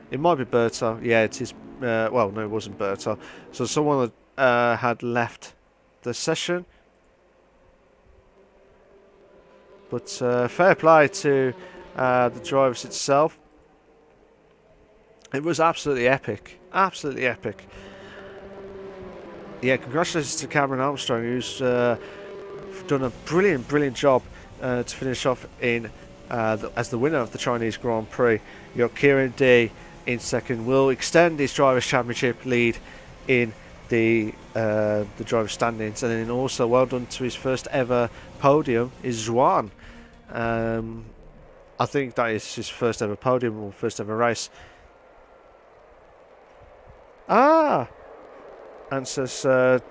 It might be Berto. Yeah, it is. Well, no, it wasn't Berto. So someone had left the session. But fair play to the drivers itself. It was absolutely epic. Absolutely epic. Yeah, congratulations to Cameron Armstrong, who's done a brilliant job to finish off in as the winner of the Chinese Grand Prix. You got Kieran D in second. Will extend his drivers' championship lead in the drivers' standings, and then also well done to his first ever podium is Zhuan. I think that is his first ever podium or first ever race. Ah, answers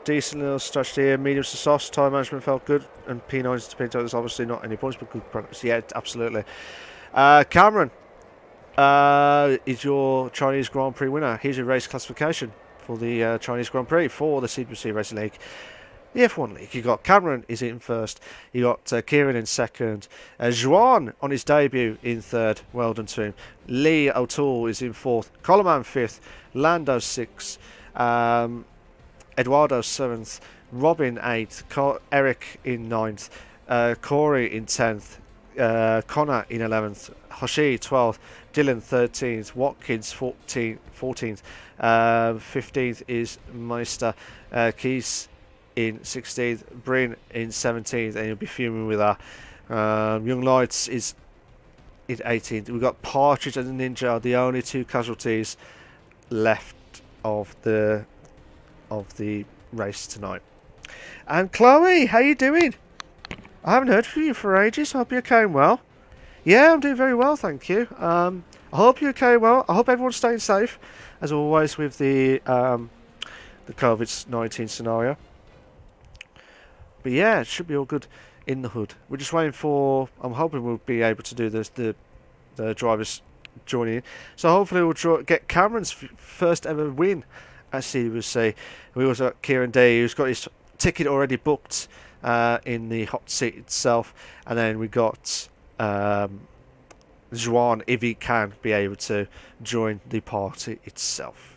decent little strategy here. Medium to soft. Time management felt good, and P9s to P2 is obviously not any points, but good progress. Yeah, absolutely. Cameron is your Chinese Grand Prix winner. Here's your race classification for the Chinese Grand Prix for the CWC Racing League. The F1 League, you got Cameron is in first, you got Kieran in second, Zhuan on his debut in third, well done to him. Lee O'Toole is in fourth, Coleman fifth, Lando sixth, Eduardo 7th, Robin 8th, Eric in 9th, Corey in 10th, Connor in 11th, Hoshi 12th, Dylan 13th, Watkins 14th, 15th is Meister, Keys in 16th, Bryn in 17th, and you'll be fuming with that. Young Lights is in 18th. We've got Partridge and Ninja are the only two casualties left of the race tonight. And Chloe, how you doing? I haven't heard from you for ages. I hope you're okay and well. Yeah, I'm doing very well, thank you. I hope you're okay and well. I hope everyone's staying safe, as always with the COVID-19 scenario. But yeah, it should be all good in the hood. We're just waiting for. I'm hoping we'll be able to do the drivers joining in. So hopefully we'll get Cameron's first ever win at CWC. We also got Kieran D, who's got his ticket already booked in the hot seat itself, and then we got Zhuan, if he can be able to join the party itself.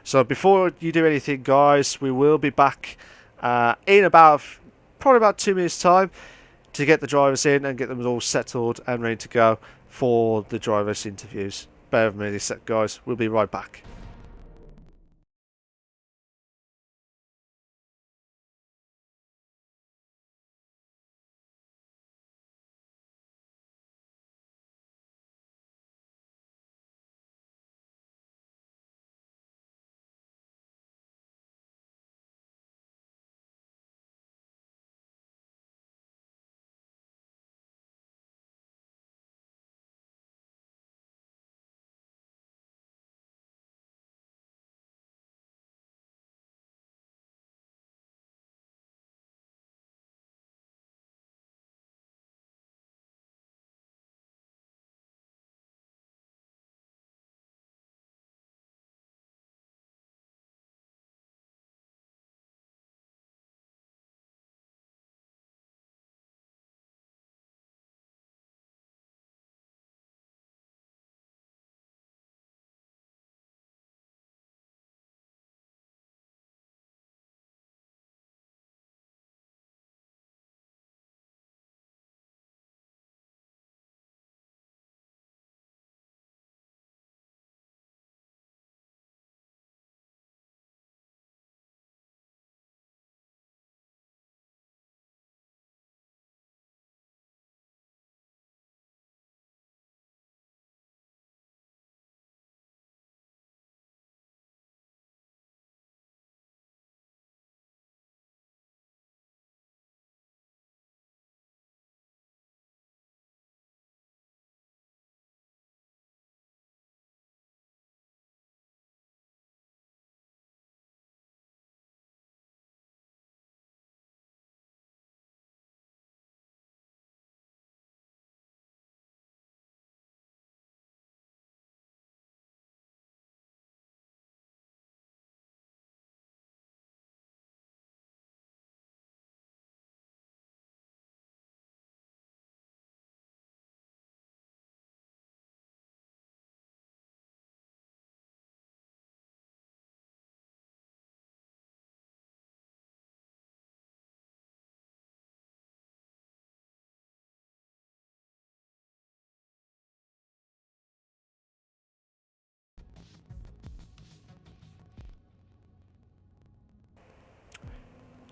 So before you do anything, guys, we will be back in probably about 2 minutes time to get the drivers in and get them all settled and ready to go for the drivers interviews. Bear with me a sec, guys, we'll be right back.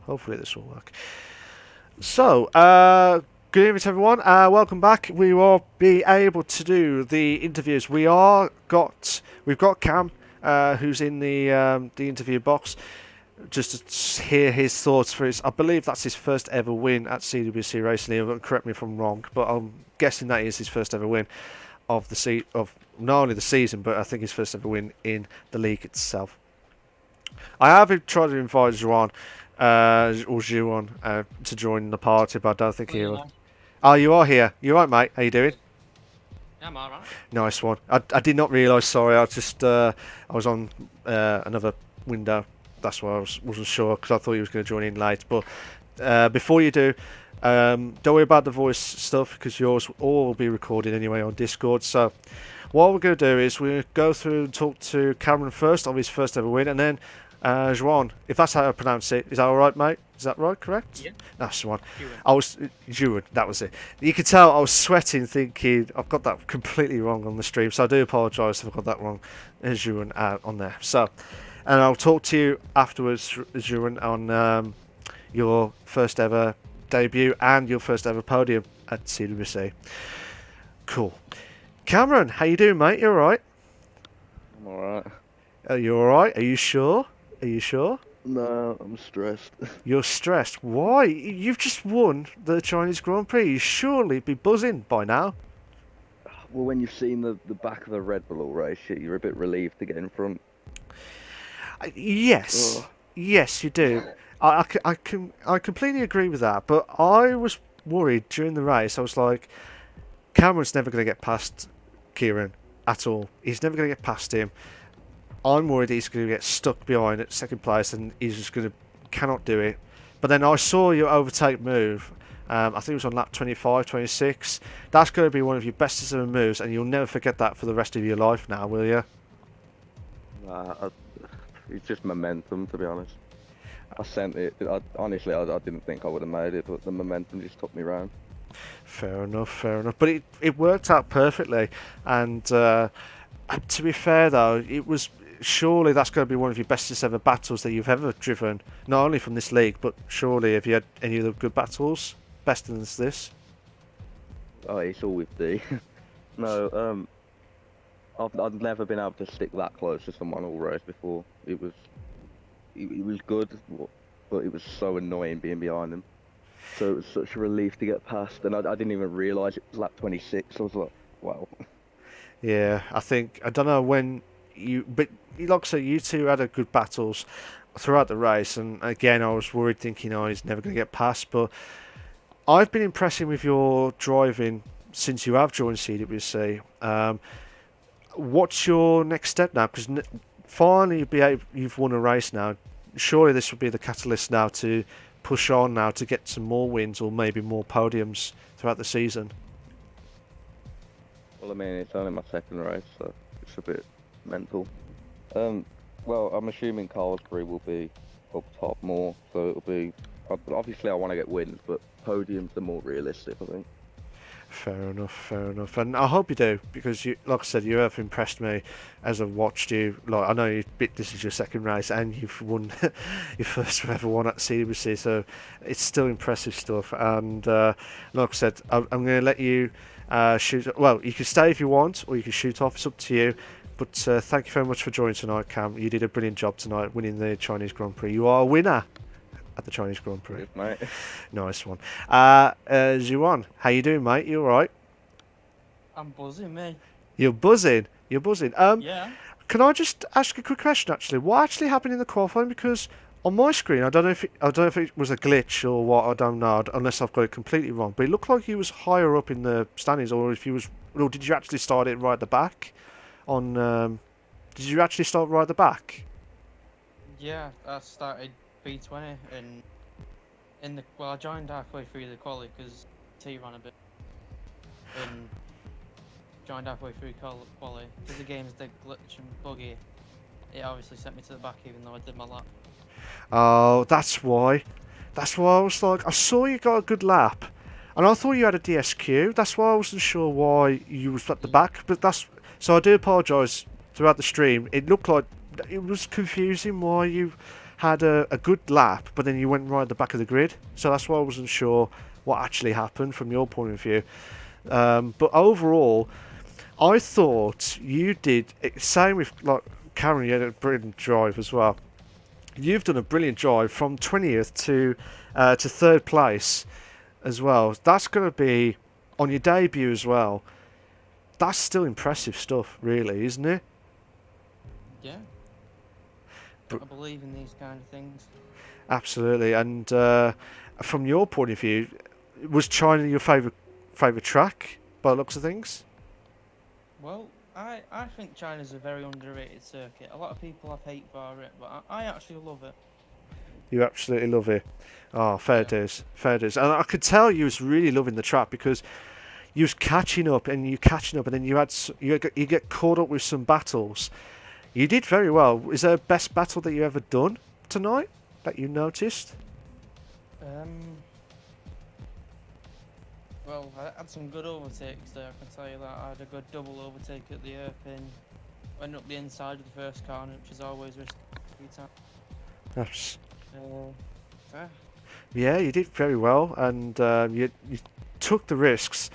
Hopefully this will work. So, good evening to everyone. Welcome back. We will be able to do the interviews. We've got Cam, who's in the interview box, just to hear his thoughts for his. I believe that's his first ever win at CWC Racing League. Correct me if I'm wrong, but I'm guessing that is his first ever win of not only the season, but I think his first ever win in the league itself. I have tried to invite Juan, or Juan, to join the party, but I don't think he will. Oh, you are here. You right, mate? How you doing? Yeah, I'm alright. Nice one. I did not realise. Sorry, I was on another window. That's why I wasn't sure, because I thought he was going to join in late. But before you do, don't worry about the voice stuff, because yours all will be recorded anyway on Discord. So what we're going to do is we'll go through and talk to Cameron first of his first ever win, and then Juan, if that's how I pronounce it. Is that all right, mate? Is that right? Correct? Yeah. That's the one. Juan, that was it. You could tell I was sweating, thinking I've got that completely wrong on the stream, so I do apologise if I got that wrong, Juan, on there. So, and I'll talk to you afterwards, Juan, on your first ever debut and your first ever podium at CWC. Cool. Cameron, how you doing, mate? You all right? I'm alright. Are you all right? Are you sure? Are you sure? No, I'm stressed. You're stressed. Why? You've just won the Chinese Grand Prix. You surely be buzzing by now. Well, when you've seen the back of the Red Bull all race, you're a bit relieved to get in front. Yes. Ugh. Yes, you do. I completely agree with that. But I was worried during the race. I was like, Cameron's never going to get past Kieran at all. He's never going to get past him. I'm worried he's going to get stuck behind at second place and he's just cannot do it. But then I saw your overtake move. I think it was on lap 25, 26. That's going to be one of your bestest ever moves, and you'll never forget that for the rest of your life now, will you? It's just momentum, to be honest. I sent it. Honestly, I didn't think I would have made it, but the momentum just took me round. Fair enough, fair enough. But it worked out perfectly. And to be fair, though, surely that's going to be one of your bestest ever battles that you've ever driven, not only from this league, but surely have you had any other good battles better than this? Oh, it's all with D. No, I've never been able to stick that close to someone all race before. It was good, but it was so annoying being behind him. So it was such a relief to get past, and I didn't even realise it was lap 26. I was like, wow. Yeah, I don't know when but like I said, you two had a good battles throughout the race, and again I was worried, thinking, oh, he's never going to get past. But I've been impressing with your driving since you have joined CWC. What's your next step now? Because finally you've won a race now. Surely this would be the catalyst now to push on now to get some more wins or maybe more podiums throughout the season. Well, I mean, it's only my second race, so it's a bit mental. Well, I'm assuming Carlsbury will be up top more, so it'll be. Obviously, I want to get wins, but podiums are more realistic, I think. Fair enough, fair enough, and I hope you do, because you, like I said, you have impressed me as I've watched you. Like, I know this is your second race, and you've won your first ever one at CWC, so it's still impressive stuff. And like I said, I'm going to let you shoot. Well, you can stay if you want, or you can shoot off. It's up to you. But thank you very much for joining tonight, Cam. You did a brilliant job tonight, winning the Chinese Grand Prix. You are a winner at the Chinese Grand Prix. Good, mate. Nice one. Juan, how you doing, mate? You all right? I'm buzzing, mate. You're buzzing. You're buzzing. Yeah. Can I just ask a quick question? Actually, what actually happened in the qualifying? Because on my screen, I don't know if it was a glitch or what. I don't know, unless I've got it completely wrong. But it looked like he was higher up in the standings, or if he was. Or did you actually start it right at the back? Did you actually start right at the back? Yeah, I started B20 and I joined halfway through the quali because T ran a bit, and joined halfway through quali because the game's dead glitch and buggy. It obviously sent me to the back even though I did my lap. Oh, that's why. That's why I was like, I saw you got a good lap, and I thought you had a DSQ. That's why I wasn't sure why you was at the back. But so I do apologise throughout the stream. It looked like it was confusing why you had a good lap, but then you went right at the back of the grid. So that's why I wasn't sure what actually happened from your point of view. But overall, I thought you did, same with like Cameron, you had a brilliant drive as well. You've done a brilliant drive from 20th to 3rd place as well. That's going to be on your debut as well. That's still impressive stuff, really, isn't it? Yeah. But- I believe in these kind of things. Absolutely. And from your point of view, was China your favourite track by the looks of things? Well, I think China's a very underrated circuit. A lot of people have hate for it, but I actually love it. You absolutely love it. Oh, fair dues, fair dues. And I could tell you was really loving the track because you was catching up and then you get caught up with some battles. You did very well. Is there a best battle that you ever done tonight that you noticed? Well, I had some good overtakes there, I can tell you that. I had a good double overtake at the airpin. Went up the inside of the first corner, which is always risky every time. That's, Yeah. yeah, you did very well, and you took the risks.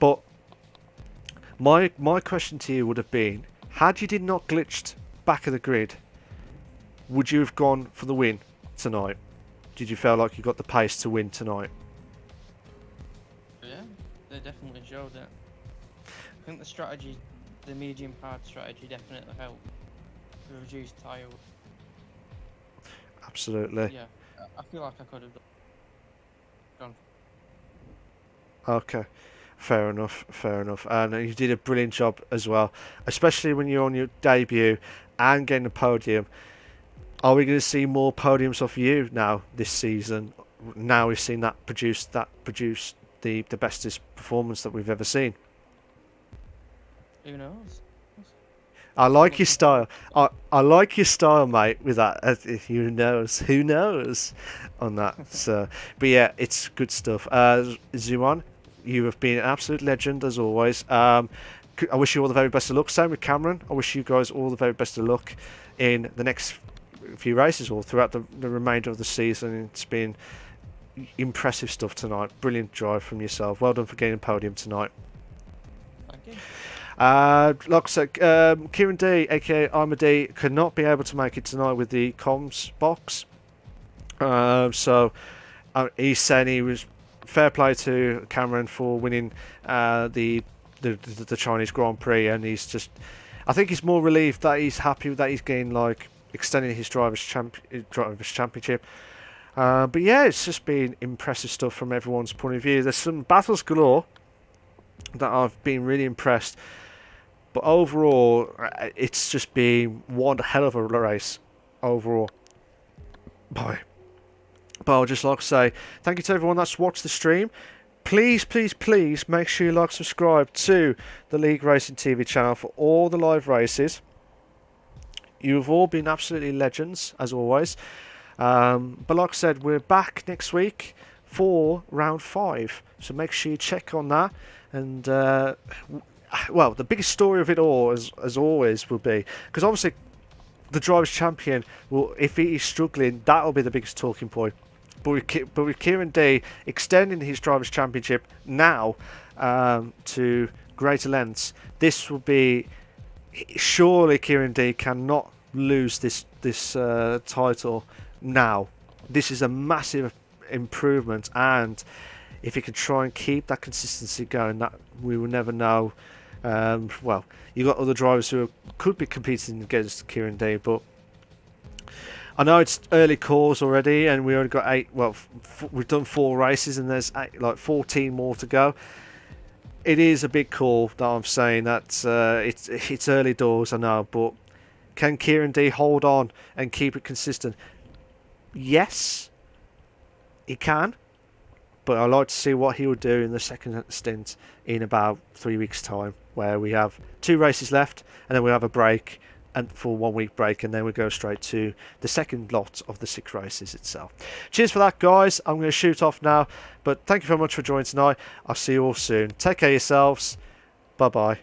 But my question to you would have been, had you did not glitched back of the grid, would you have gone for the win tonight? Did you feel like you got the pace to win tonight? Yeah, they definitely showed it. I think the strategy, the medium hard strategy definitely helped to reduce tyre. Absolutely. Yeah, I feel like I could have gone. Okay. Fair enough, fair enough. And you did a brilliant job as well, especially when you're on your debut and getting a podium. Are we going to see more podiums off you now this season? Now we've seen that produce the bestest performance that we've ever seen. Who knows? I like your style. I like your style, mate. With that, who knows, on that. So, but yeah, it's good stuff. Zuan, you have been an absolute legend as always. I wish you all the very best of luck. Same with Cameron. I wish you guys all the very best of luck in the next few races or throughout the remainder of the season. It's been impressive stuff tonight. Brilliant drive from yourself. Well done for getting a podium tonight. Thank you. Like I said, Kieran D, aka I'm a D, could not be able to make it tonight with the comms box. So he's saying he was fair play to Cameron for winning the Chinese Grand Prix, and he's just, I think he's more relieved that he's happy that he's getting like extending his drivers championship. But yeah, it's just been impressive stuff from everyone's point of view. There's some battles galore that I've been really impressed. But overall, it's just been one hell of a race overall. Boy. But I'd just like to say thank you to everyone that's watched the stream. Please, please, please make sure you like, subscribe to the LeagueRacing TV channel for all the live races. You've all been absolutely legends, as always. But like I said, we're back next week for round 5. So make sure you check on that. And well, the biggest story of it all, as always, will be because obviously the drivers' champion will, if he is struggling, that'll be the biggest talking point. But with Kieran D extending his drivers' championship now to greater lengths, this will be, surely Kieran D cannot lose this title now. This is a massive improvement, and if he can try and keep that consistency going, that we will never know. Well, you've got other drivers who could be competing against Kieran D, but I know it's early calls already, and we only got 8. Well, we've done 4 races, and there's 14 more to go. It is a big call that I'm saying that it's early doors, I know, but can Kieran D hold on and keep it consistent? Yes, he can. But I'd like to see what he will do in the second stint in about 3 weeks' time, where we have 2 races left, and then we have a break, and for 1 week break, and then we go straight to the second lot of the 6 races itself. Cheers for that, guys. I'm going to shoot off now, but thank you very much for joining tonight. I'll see you all soon. Take care of yourselves. Bye-bye.